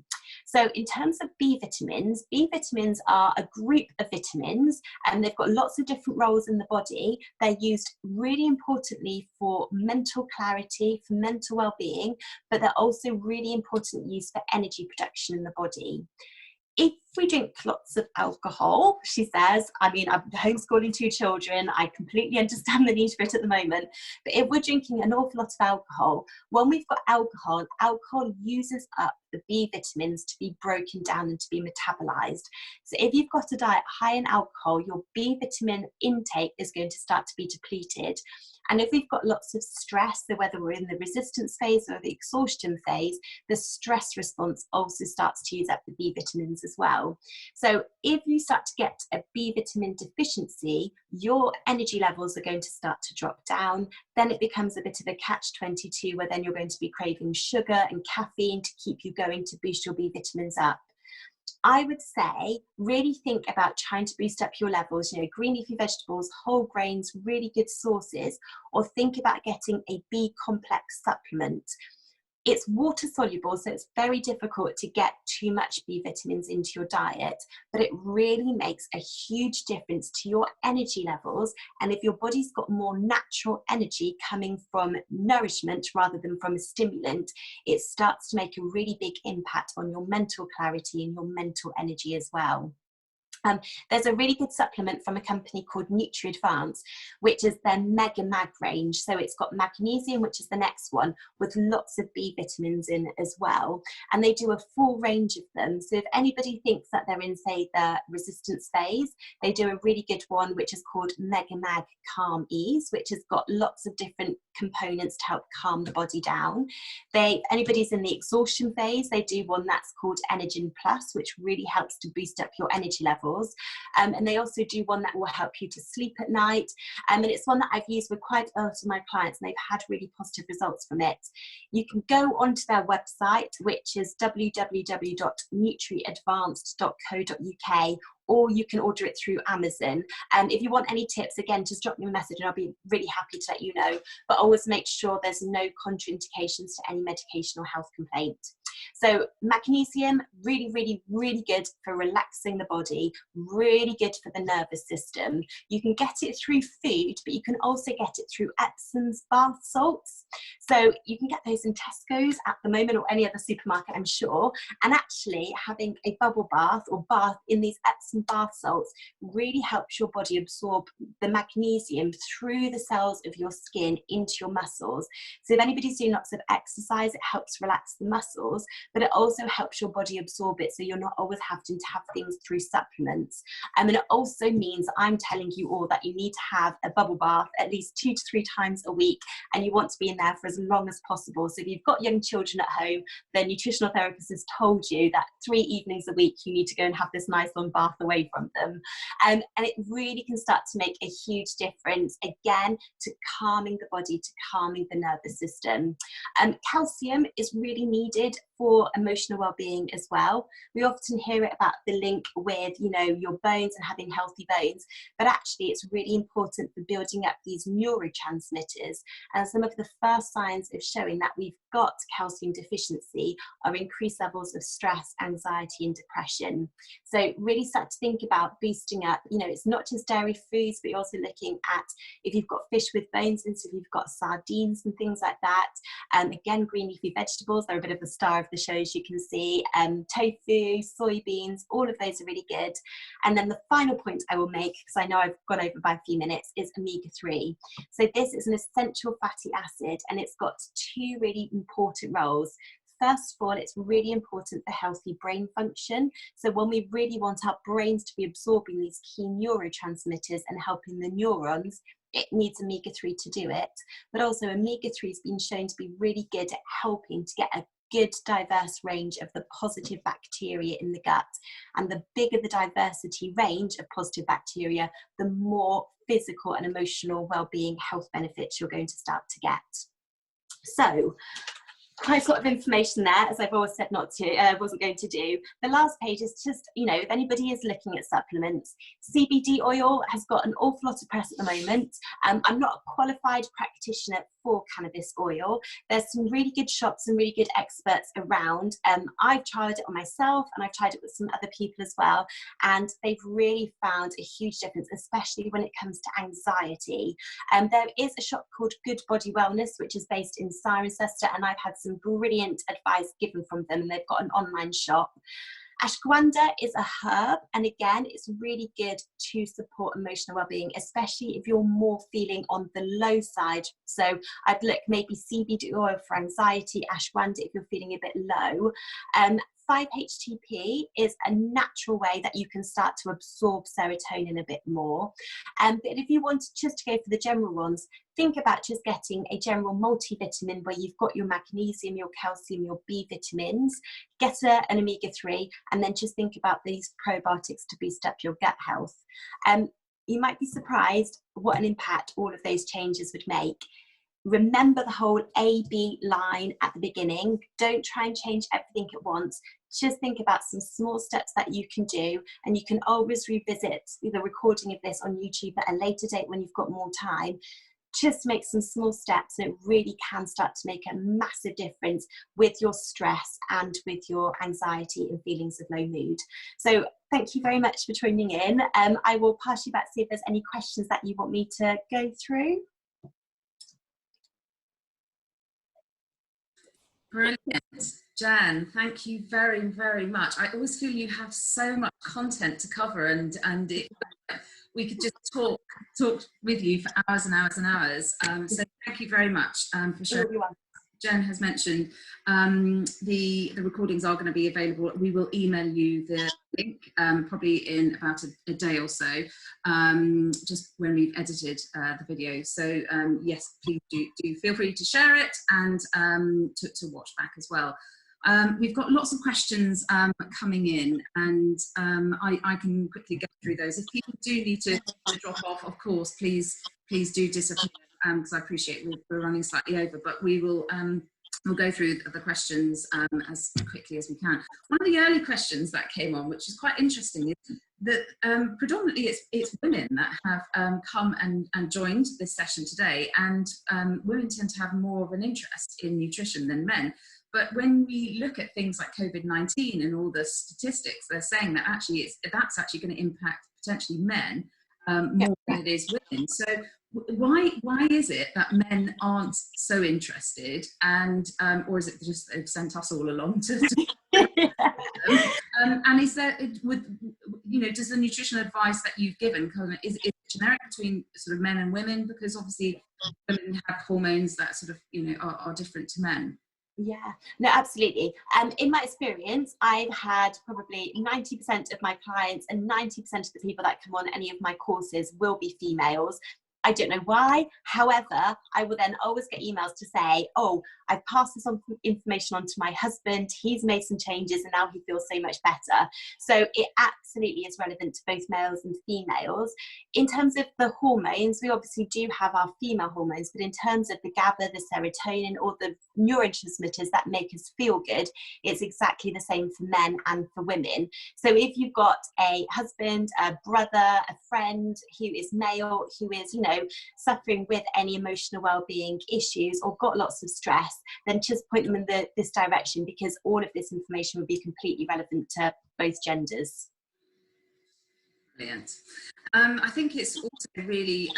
So in terms of B vitamins are a group of vitamins, and they've got lots of different roles in the body. They're used really importantly for mental clarity, for mental well-being, but they're also really important use for energy production in the body. If we drink lots of alcohol, she says, I'm homeschooling 2 children, I completely understand the need for it at the moment, but if we're drinking an awful lot of alcohol, when we've got alcohol uses up the B vitamins to be broken down and to be metabolized. So if you've got a diet high in alcohol, your B vitamin intake is going to start to be depleted. And if we've got lots of stress, so whether we're in the resistance phase or the exhaustion phase, the stress response also starts to use up the B vitamins as well. So if you start to get a B vitamin deficiency, your energy levels are going to start to drop down. Then it becomes a bit of a catch-22, where then you're going to be craving sugar and caffeine to keep you going to boost your B vitamins up. I would say really think about trying to boost up your levels, green leafy vegetables, whole grains, really good sources, or think about getting a B complex supplement. It's water soluble, so it's very difficult to get too much B vitamins into your diet, but it really makes a huge difference to your energy levels. And if your body's got more natural energy coming from nourishment rather than from a stimulant, it starts to make a really big impact on your mental clarity and your mental energy as well. There's a really good supplement from a company called NutriAdvance, which is their Mega Mag range. So it's got magnesium, which is the next one, with lots of B vitamins in as well. And they do a full range of them. So if anybody thinks that they're in, say, the resistance phase, they do a really good one, which is called Mega Mag Calm Ease, which has got lots of different components to help calm the body down. Anybody's in the exhaustion phase, they do one that's called Energen Plus, which really helps to boost up your energy levels. And they also do one that will help you to sleep at night. And it's one that I've used with quite a lot of my clients, and they've had really positive results from it. You can go onto their website, which is www.nutriadvanced.co.uk, or you can order it through Amazon. If you want any tips, again, just drop me a message and I'll be really happy to let you know. But always make sure there's no contraindications to any medication or health complaint. So magnesium, really, really, really good for relaxing the body, really good for the nervous system. You can get it through food, but you can also get it through Epsom's bath salts. So you can get those in Tesco's at the moment, or any other supermarket, I'm sure. And actually having a bubble bath or bath in these Epsom bath salts really helps your body absorb the magnesium through the cells of your skin into your muscles. So if anybody's doing lots of exercise, it helps relax the muscles, but it also helps your body absorb it, so you're not always having to have things through supplements. And it also means I'm telling you all that you need to have a bubble bath at least 2 to 3 times a week, and you want to be in there for as long as possible. So if you've got young children at home, the nutritional therapist has told you that 3 evenings a week you need to go and have this nice long bath away from them. And it really can start to make a huge difference, again, to calming the body, to calming the nervous system. Calcium is really needed for emotional well-being as well. We often hear it about the link with, you know, your bones and having healthy bones, but actually it's really important for building up these neurotransmitters. And some of the first signs of showing that we've got calcium deficiency are increased levels of stress, anxiety, and depression. So really start to think about boosting up, you know, it's not just dairy foods, but you're also looking at if you've got fish with bones, and so if you've got sardines and things like that. Again, green leafy vegetables, they're a bit of a star of the show, as you can see. Tofu, soybeans, all of those are really good. And then the final point I will make, because I know I've gone over by a few minutes, is omega-3. So this is an essential fatty acid, and it's got 2 really important roles. First of all, it's really important for healthy brain function. So when we really want our brains to be absorbing these key neurotransmitters and helping the neurons, it needs omega-3 to do it. But also omega-3 has been shown to be really good at helping to get a good diverse range of the positive bacteria in the gut. And the bigger the diversity range of positive bacteria, the more physical and emotional well-being health benefits you're going to start to get. So quite a lot of information there, as I've always said wasn't going to do. The last page is just, you know, if anybody is looking at supplements, CBD oil has got an awful lot of press at the moment. I'm not a qualified practitioner for cannabis oil. There's some really good shops and really good experts around. I've tried it on myself, and I've tried it with some other people as well, and they've really found a huge difference, especially when it comes to anxiety. There is a shop called Good Body Wellness, which is based in Cirencester, and I've had some brilliant advice given from them, and they've got an online shop. Ashwagandha is a herb, and again, it's really good to support emotional well-being, especially if you're more feeling on the low side. So I'd look maybe CBD oil for anxiety, ashwagandha if you're feeling a bit low. 5-HTP is a natural way that you can start to absorb serotonin a bit more. But if you want just to go for the general ones, think about just getting a general multivitamin where you've got your magnesium, your calcium, your B vitamins, get an omega-3, and then just think about these probiotics to boost up your gut health. You might be surprised what an impact all of those changes would make. Remember the whole A-B line at the beginning. Don't try and change everything at once. Just think about some small steps that you can do, and you can always revisit the recording of this on YouTube at a later date when you've got more time. just make some small steps, and it really can start to make a massive difference with your stress and with your anxiety and feelings of low mood. So thank you very much for joining in. I will pass you back to see if there's any questions that you want me to go through. Brilliant. Jen, thank you very, very much. I always feel you have so much content to cover, and we could just talk with you for hours and hours and hours. So thank you very much for sharing. Jen has mentioned the recordings are going to be available. We will email you the link probably in about a day or so, just when we've edited the video. So yes, please do feel free to share it and to watch back as well. We've got lots of questions coming in, and I can quickly go through those. If people do need to drop off, of course, please do disappear, because I appreciate we're running slightly over, but we will we'll go through the questions as quickly as we can. One of the early questions that came on, which is quite interesting, is that predominantly it's women that have come and joined this session today, and women tend to have more of an interest in nutrition than men. But when we look at things like COVID-19 and all the statistics, they're saying that actually that's actually going to impact potentially men more than it is women. So why is it that men aren't so interested, and or is it just they've sent us all along to and is there, does the nutritional advice that you've given is it generic between sort of men and women? Because obviously women have hormones that sort of are different to men. Yeah, no, absolutely. In my experience, I've had probably 90% of my clients and 90% of the people that come on any of my courses will be females. I don't know why. However, I will then always get emails to say, oh, I've passed this information on to my husband. He's made some changes and now he feels so much better. So it absolutely is relevant to both males and females. In terms of the hormones, we obviously do have our female hormones, but in terms of the GABA, the serotonin, or the neurotransmitters that make us feel good, it's exactly the same for men and for women. So if you've got a husband, a brother, a friend who is male, who is, suffering with any emotional well-being issues or got lots of stress, then just point them in this direction, because all of this information would be completely relevant to both genders. Brilliant. I think it's also really,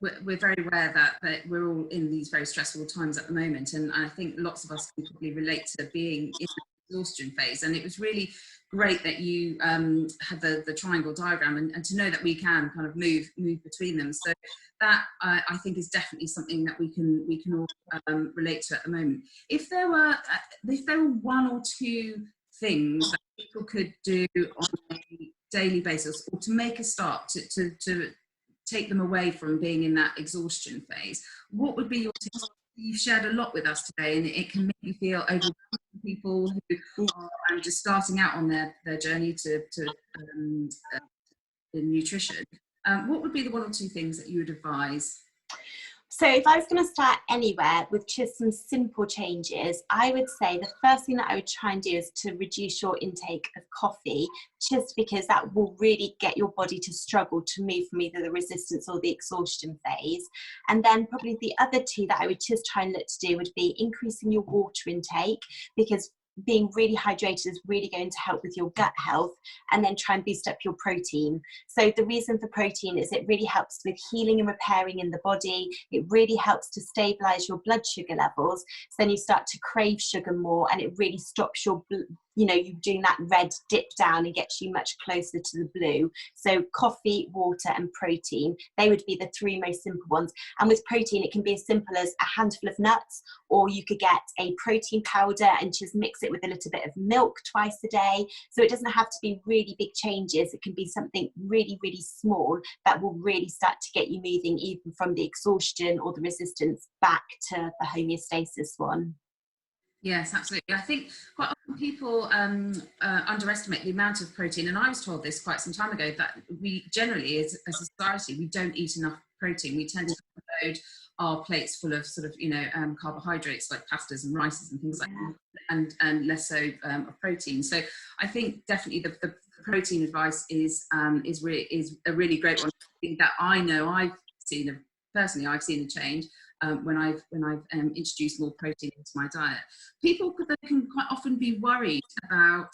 we're very aware that we're all in these very stressful times at the moment, and I think lots of us can probably relate to being in the exhaustion phase, and it was really great that you had the triangle diagram, and to know that we can kind of move between them. So that I think is definitely something that we can all relate to at the moment. If there were one or two things that people could do on a daily basis, or to make a start to take them away from being in that exhaustion phase, what would be your tips? You've shared a lot with us today, and it can make you feel overwhelmed for people who are just starting out on their journey to nutrition. What would be the one or two things that you would advise? So if I was going to start anywhere with just some simple changes, I would say the first thing that I would try and do is to reduce your intake of coffee, just because that will really get your body to struggle to move from either the resistance or the exhaustion phase. And then probably the other two that I would just try and look to do would be increasing your water intake, because being really hydrated is really going to help with your gut health, and then try and boost up your protein. So the reason for protein is it really helps with healing and repairing in the body. It really helps to stabilize your blood sugar levels. So then you start to crave sugar more, and it really stops your you doing that red dip down and gets you much closer to the blue. So coffee, water and protein, they would be the three most simple ones. And with protein, it can be as simple as a handful of nuts, or you could get a protein powder and just mix it with a little bit of milk twice a day. So it doesn't have to be really big changes. It can be something really, really small that will really start to get you moving, even from the exhaustion or the resistance back to the homeostasis one. Yes, absolutely. I think quite often people underestimate the amount of protein, and I was told this quite some time ago, that we generally, as a society, we don't eat enough protein. We tend to load our plates full of sort of carbohydrates like pastas and rices and things like that, and less so of protein. So I think definitely the protein advice is a really great one. I think that I know I've seen a personally, I've seen a change when I've introduced more protein into my diet. People can quite often be worried about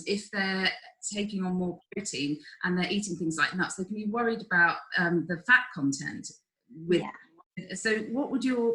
if they're taking on more protein and they're eating things like nuts. They can be worried about the fat content with. Yeah. So, what would your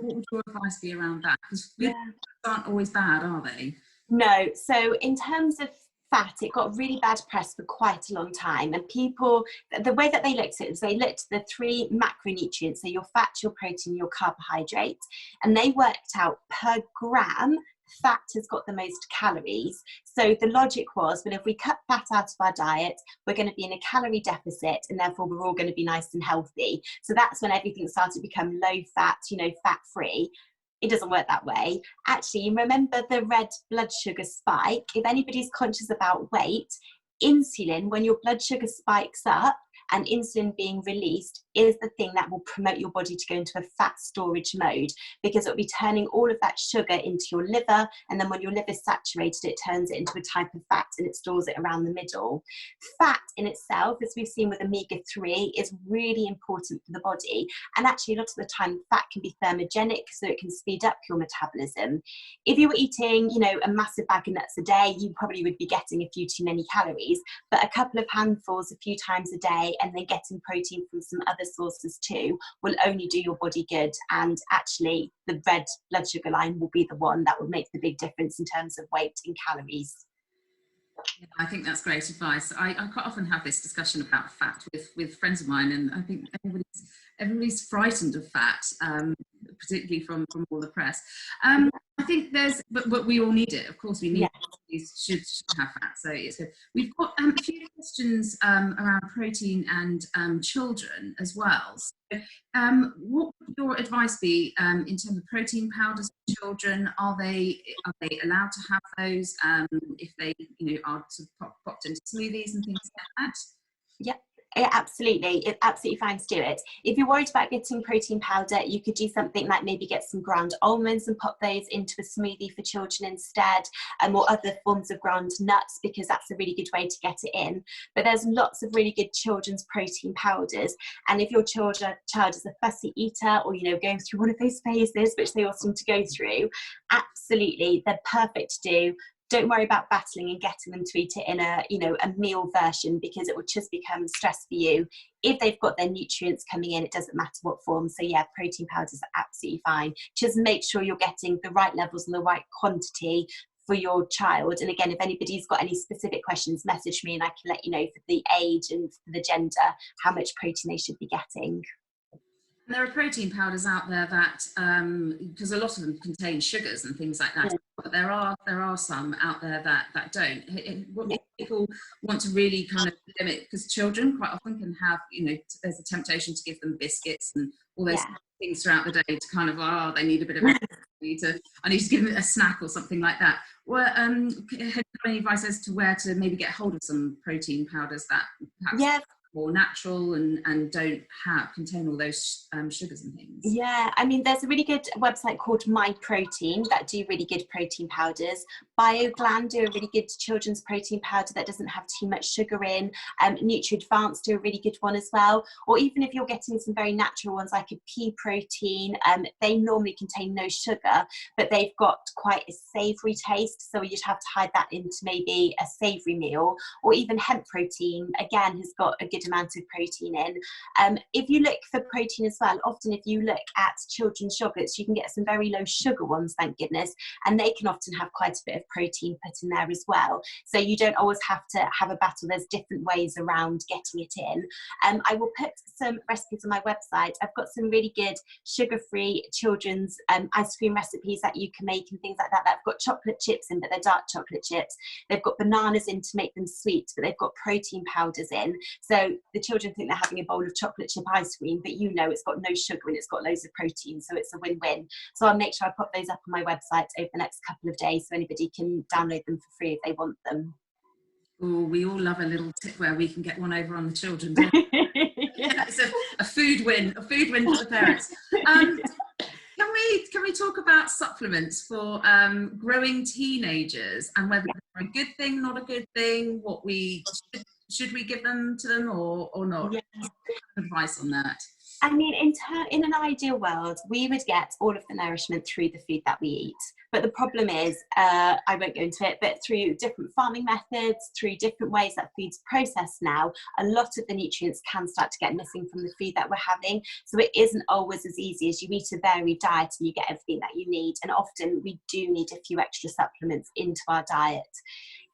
advice be around that? Because good fats aren't always bad, are they? No. So, in terms of fat, it got really bad press for quite a long time, and people, the way that they looked at it is they looked at the 3 macronutrients, so your fat, your protein, your carbohydrate, and they worked out per gram fat has got the most calories. So the logic was, well, if we cut fat out of our diet, we're going to be in a calorie deficit, and therefore we're all going to be nice and healthy. So that's when everything started to become low fat, fat free. It doesn't work that way. Actually, you remember the red blood sugar spike? If anybody's conscious about weight, insulin, when your blood sugar spikes up and insulin being released, is the thing that will promote your body to go into a fat storage mode, because it'll be turning all of that sugar into your liver, and then when your liver's saturated, it turns it into a type of fat and it stores it around the middle. Fat in itself, as we've seen with omega-3, is really important for the body, and actually a lot of the time fat can be thermogenic, so it can speed up your metabolism. If you were eating a massive bag of nuts a day, you probably would be getting a few too many calories, but a couple of handfuls a few times a day, and then getting protein from some other sources too, will only do your body good. And actually the red blood sugar line will be the one that will make the big difference in terms of weight and calories. Yeah, I think that's great advice. I quite often have this discussion about fat with friends of mine, and I think everybody's frightened of fat, particularly from all the press. I think but we all need it. Of course, we need should have fat, so it's good. We've got a few questions around protein and children as well. So, what would your advice be in terms of protein powders for children? Are they allowed to have those if they are sort of popped into smoothies and things like that? Yeah. Yeah, absolutely. It's absolutely fine to do it. If you're worried about getting protein powder, you could do something like maybe get some ground almonds and pop those into a smoothie for children instead, or other forms of ground nuts, because that's a really good way to get it in. But there's lots of really good children's protein powders, and if your child is a fussy eater, or going through one of those phases which they all seem to go through, absolutely they're perfect to do. Don't worry about battling and getting them to eat it in a meal version, because it will just become stress for you. If they've got their nutrients coming in, it doesn't matter what form. So yeah, protein powders are absolutely fine. Just make sure you're getting the right levels and the right quantity for your child. And again, if anybody's got any specific questions, message me and I can let you know for the age and for the gender how much protein they should be getting. And there are protein powders out there that, because a lot of them contain sugars and things like that, but there are some out there that don't. What people want to really kind of limit, because children quite often can have, there's a temptation to give them biscuits and all those things throughout the day to kind of, they need a bit of I need to give them a snack or something like that. Well, have you got any advice as to where to maybe get hold of some protein powders that perhaps more natural and don't contain all those sugars and things? Yeah, I mean, there's a really good website called My Protein that do really good protein powders. BioGland do a really good children's protein powder that doesn't have too much sugar in. NutriAdvance do a really good one as well. Or even if you're getting some very natural ones like a pea protein, they normally contain no sugar, but they've got quite a savoury taste. So you'd have to hide that into maybe a savoury meal. Or even hemp protein, again, has got a good amount of protein in. If you look for protein as well, often if you look at children's yogurts, you can get some very low sugar ones, thank goodness, and they can often have quite a bit of protein put in there as well. So you don't always have to have a battle. There's different ways around getting it in. I will put some recipes on my website. I've got some really good sugar-free children's ice cream recipes that you can make and things like that. They've got chocolate chips in, but they're dark chocolate chips. They've got bananas in to make them sweet, but they've got protein powders in. So the children think they're having a bowl of chocolate chip ice cream, but it's got no sugar and it's got loads of protein, so it's a win-win. So I'll make sure I pop those up on my website over the next couple of days so anybody can download them for free if they want them. Oh, we all love a little tip where we can get one over on the children, don't we? Yeah, it's a food win for the parents. Can we talk about supplements for growing teenagers and whether they're a good thing, not a good thing, should we give them to them or not? Yeah. Advice on that? I mean, in an ideal world, we would get all of the nourishment through the food that we eat. But the problem is, I won't go into it, but through different farming methods, through different ways that food's processed now, a lot of the nutrients can start to get missing from the food that we're having. So it isn't always as easy as you eat a varied diet and you get everything that you need. And often we do need a few extra supplements into our diet.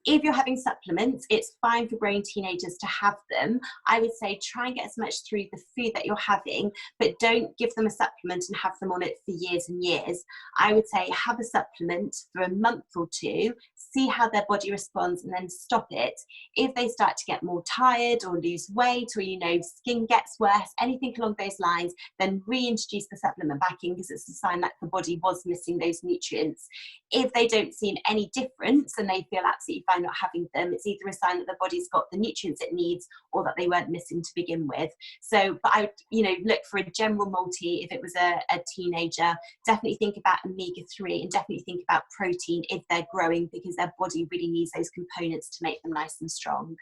If you're having supplements, it's fine for growing teenagers to have them. I would say try and get as much through the food that you're having, but don't give them a supplement and have them on it for years and years. I would say have a supplement for a month or two, see how their body responds, and then stop it. If they start to get more tired or lose weight, or skin gets worse, anything along those lines, then reintroduce the supplement back in, because it's a sign that the body was missing those nutrients. If they don't see any difference and they feel absolutely fine not having them, it's either a sign that the body's got the nutrients it needs or that they weren't missing to begin with. So, but I would, look for a general multi if it was a teenager. Definitely think about omega-3 and definitely think about protein if they're growing, because their body really needs those components to make them nice and strong.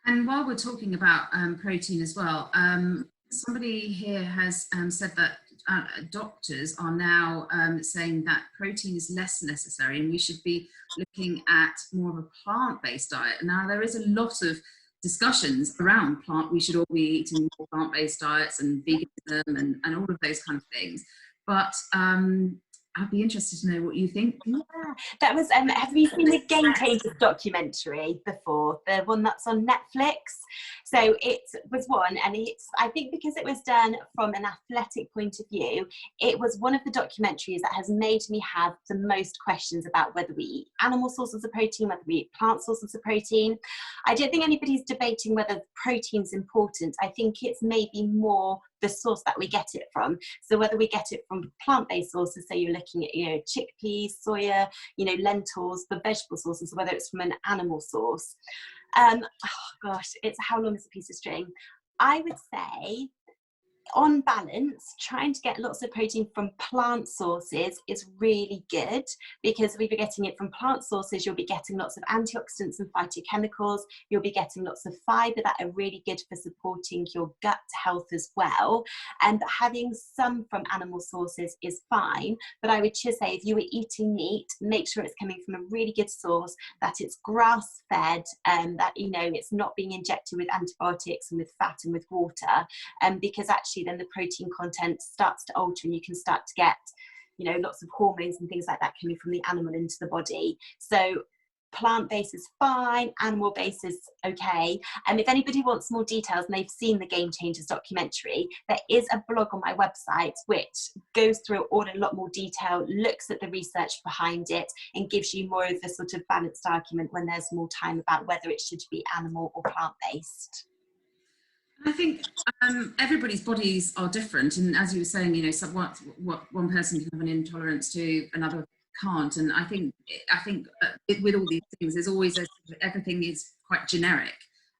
And while we're talking about protein as well, somebody here has said that doctors are now saying that protein is less necessary and we should be looking at more of a plant-based diet. Now, there is a lot of discussions around we should all be eating more plant-based diets and veganism and all of those kind of things. But I'd be interested to know what you think. Yeah, that was. Have you seen the Game Changers documentary before? The one that's on Netflix. So it was one, and I think because it was done from an athletic point of view, it was one of the documentaries that has made me have the most questions about whether we eat animal sources of protein, whether we eat plant sources of protein. I don't think anybody's debating whether protein's important. I think it's maybe more the source that we get it from. So whether we get it from plant-based sources, so you're looking at chickpeas, soya, lentils, the vegetable sources, whether it's from an animal source. Oh gosh, it's how long is a piece of string? I would say, on balance, trying to get lots of protein from plant sources is really good, because if you're getting it from plant sources, you'll be getting lots of antioxidants and phytochemicals. You'll be getting lots of fiber that are really good for supporting your gut health as well. And having some from animal sources is fine, but I would just say if you were eating meat, make sure it's coming from a really good source, that it's grass fed, and that it's not being injected with antibiotics and with fat and with water, because actually then the protein content starts to alter and you can start to get lots of hormones and things like that coming from the animal into the body. So plant-based is fine, animal-based is okay. And if anybody wants more details and they've seen the Game Changers documentary, there is a blog on my website which goes through all in a lot more detail, looks at the research behind it, and gives you more of a sort of balanced argument when there's more time about whether it should be animal or plant-based. I think everybody's bodies are different, and as you were saying, what one person can have an intolerance to, another can't. And I think with all these things, there's always everything is quite generic.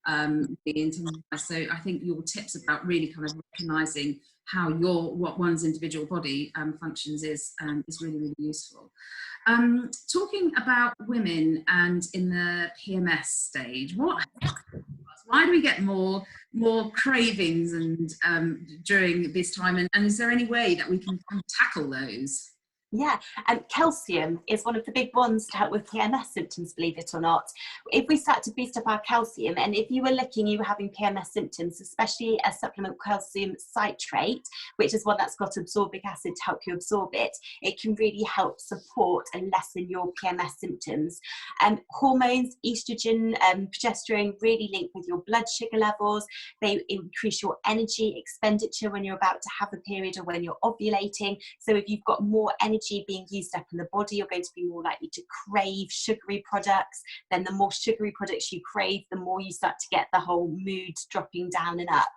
So I think your tips about really kind of recognising how what one's individual body functions is really, really useful. Talking about women and in the PMS stage, why do we get more cravings and during this time, and is there any way that we can tackle those? Yeah, and calcium is one of the big ones to help with PMS symptoms, believe it or not. If we start to boost up our calcium, and if you were having PMS symptoms, especially a supplement calcium citrate, which is one that's got ascorbic acid to help you absorb it, it can really help support and lessen your PMS symptoms. Hormones, estrogen, progesterone really link with your blood sugar levels. They increase your energy expenditure when you're about to have a period or when you're ovulating. So if you've got more energy being used up in the body, you're going to be more likely to crave sugary products. Then the more sugary products you crave, the more you start to get the whole mood dropping down and up.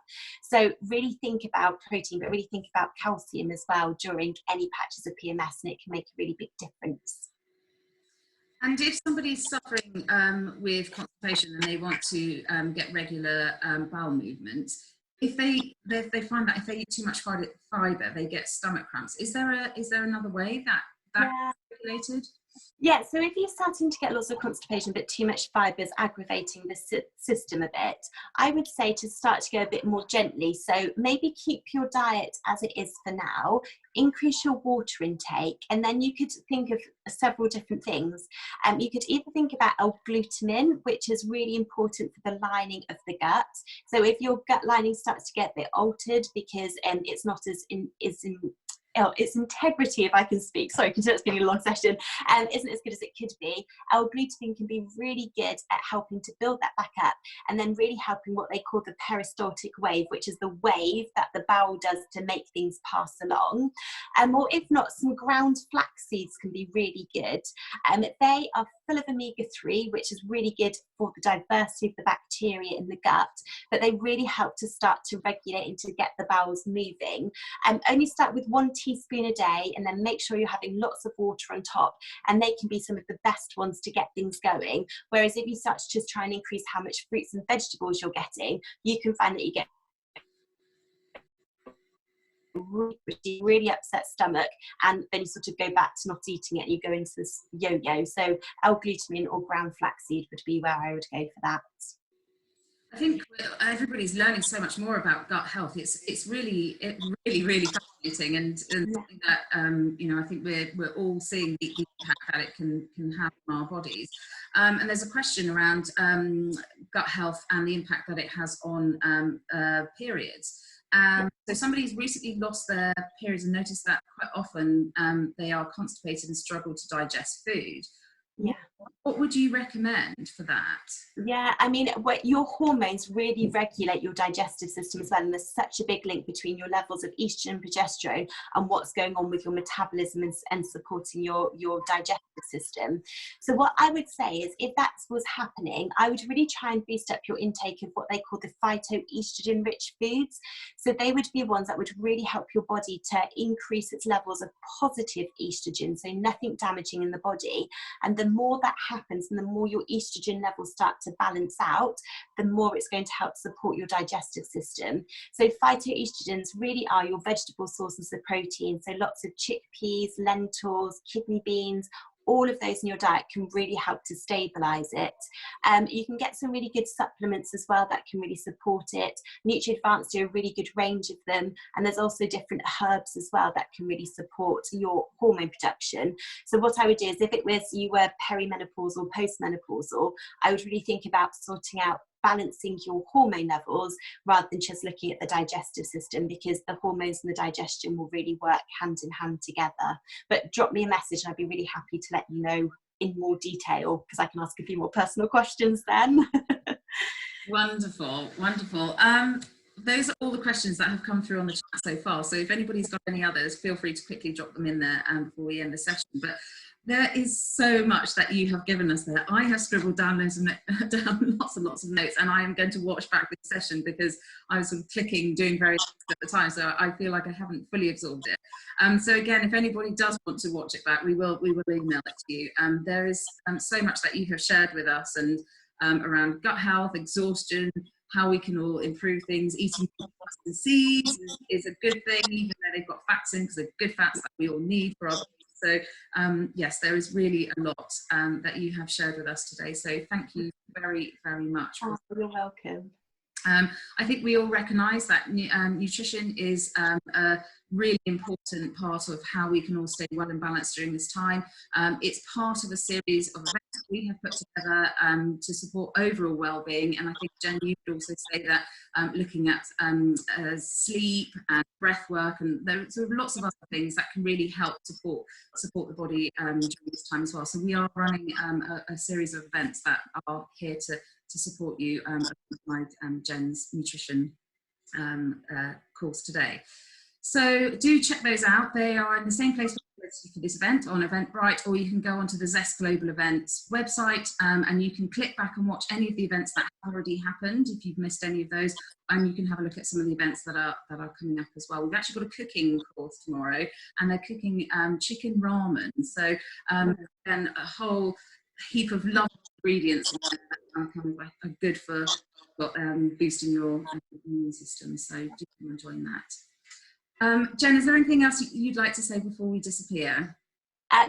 So really think about protein, but really think about calcium as well during any patches of PMS, and it can make a really big difference. And if somebody's suffering with constipation and they want to get regular bowel movements, if they find that if they eat too much fiber, they get stomach cramps. Is there another way that's regulated? Yeah, so if you're starting to get lots of constipation, but too much fibre is aggravating the system a bit, I would say to start to go a bit more gently. So maybe keep your diet as it is for now, increase your water intake, and then you could think of several different things. You could either think about L-glutamine, which is really important for the lining of the gut. So if your gut lining starts to get a bit altered because it's not as its integrity, if I can speak, sorry, because it's been a long session, isn't as good as it could be. L-glutamine can be really good at helping to build that back up, and then really helping what they call the peristaltic wave, which is the wave that the bowel does to make things pass along. Or if not, some ground flax seeds can be really good. They are full of omega-3, which is really good for the diversity of the bacteria in the gut, but they really help to start to regulate and to get the bowels moving. Only start with 1 teaspoon a day, and then make sure you're having lots of water on top, and they can be some of the best ones to get things going. Whereas if you start to just try and increase how much fruits and vegetables you're getting, you can find that you get really upset stomach, and then you sort of go back to not eating it and you go into this yo-yo. So L-glutamine or ground flaxseed would be where I would go for that. I think everybody's learning so much more about gut health. It's really fascinating, and something that I think we're all seeing the impact that it can have on our bodies. And there's a question around gut health and the impact that it has on periods. So somebody's recently lost their periods and noticed that quite often they are constipated and struggle to digest food. Yeah. What would you recommend for that? Yeah, I mean, your hormones really regulate your digestive system as well, and there's such a big link between your levels of estrogen and progesterone and what's going on with your metabolism and supporting your digestive system. So what I would say is, if that was happening, I would really try and boost up your intake of what they call the phytoestrogen rich foods. So they would be ones that would really help your body to increase its levels of positive estrogen, so nothing damaging in the body. And the more that happens, and the more your estrogen levels start to balance out, the more it's going to help support your digestive system. So phytoestrogens really are your vegetable sources of protein. So lots of chickpeas, lentils, kidney beans, all of those in your diet can really help to stabilize it. You can get some really good supplements as well that can really support it. NutriAdvance do a really good range of them, and there's also different herbs as well that can really support your hormone production. So what I would do is, if it was you were perimenopausal, postmenopausal, I would really think about sorting out balancing your hormone levels rather than just looking at the digestive system, because the hormones and the digestion will really work hand in hand together. But drop me a message and I'd be really happy to let you know in more detail, because I can ask a few more personal questions then. Wonderful, wonderful. Those are all the questions that have come through on the chat so far. So if anybody's got any others, feel free to quickly drop them in there before we end the session. But there is so much that you have given us there. I have scribbled down lots and lots of notes, and I am going to watch back this session because I was sort of clicking, doing various things at the time, so I feel like I haven't fully absorbed it. So again, if anybody does want to watch it back, we will email it to you. There is so much that you have shared with us, and around gut health, exhaustion, how we can all improve things. Eating nuts and seeds is a good thing, even though they've got fats in, because they're good fats that we all need for our bodies. So yes, there is really a lot that you have shared with us today. So thank you very, very much. Oh, you're welcome. I think we all recognise that nutrition is a really important part of how we can all stay well and balanced during this time. It's part of a series of events we have put together to support overall well-being, and I think, Jen, you could also say that looking at sleep and breath work, and there's lots of other things that can really help support the body during this time as well. So we are running a series of events that are here to support you alongside Jen's nutrition course today. So do check those out. They are in the same place for this event on Eventbrite, or you can go onto the Zest Global Events website and you can click back and watch any of the events that have already happened if you've missed any of those, and you can have a look at some of the events that are coming up as well. We've actually got a cooking course tomorrow, and they're cooking chicken ramen. So again, a whole heap of lovely ingredients that are good for boosting your immune system. So do enjoy that. Jen, is there anything else you'd like to say before we disappear?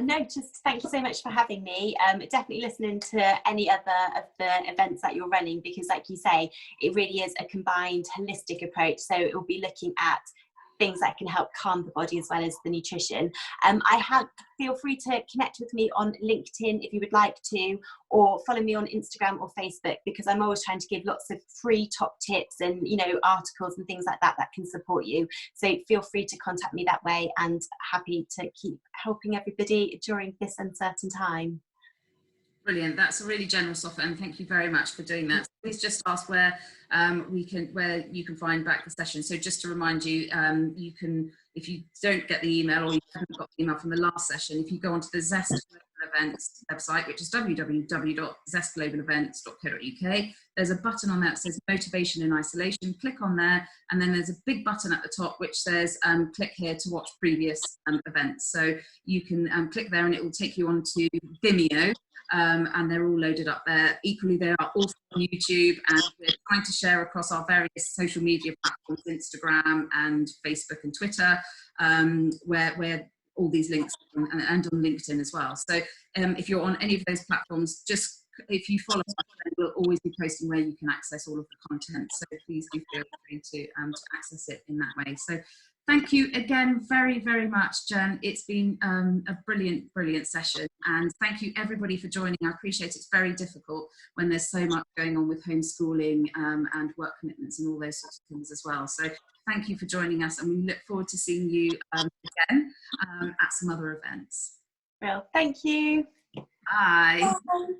No, just thank you so much for having me. Definitely listening to any other of the events that you're running, because like you say, it really is a combined holistic approach. So it will be looking at things that can help calm the body as well as the nutrition. Feel free to connect with me on LinkedIn if you would like to, or follow me on Instagram or Facebook, because I'm always trying to give lots of free top tips and, you know, articles and things like that that can support you. So feel free to contact me that way, and happy to keep helping everybody during this uncertain time. Brilliant. That's a really generous offer, and thank you very much for doing that. Please just ask where where you can find back the session. So just to remind you, you can, if you don't get the email or you haven't got the email from the last session, if you go onto the Zest Global Events website, which is www.zestglobalevents.co.uk, there's a button on there that says Motivation in Isolation. Click on there, and then there's a big button at the top which says click here to watch previous events. So you can click there, and it will take you onto Vimeo. And they're all loaded up there. Equally, they are also on YouTube, and we're trying to share across our various social media platforms, Instagram and Facebook and Twitter, where all these links are, and on LinkedIn as well. So if you're on any of those platforms, just if you follow us, then we'll always be posting where you can access all of the content. So please do feel free to access it in that way. So thank you again very, very much, Jen. It's been a brilliant, brilliant session. And thank you everybody for joining. I appreciate it's very difficult when there's so much going on with homeschooling and work commitments and all those sorts of things as well. So thank you for joining us, and we look forward to seeing you again at some other events. Well, thank you. Bye. Bye.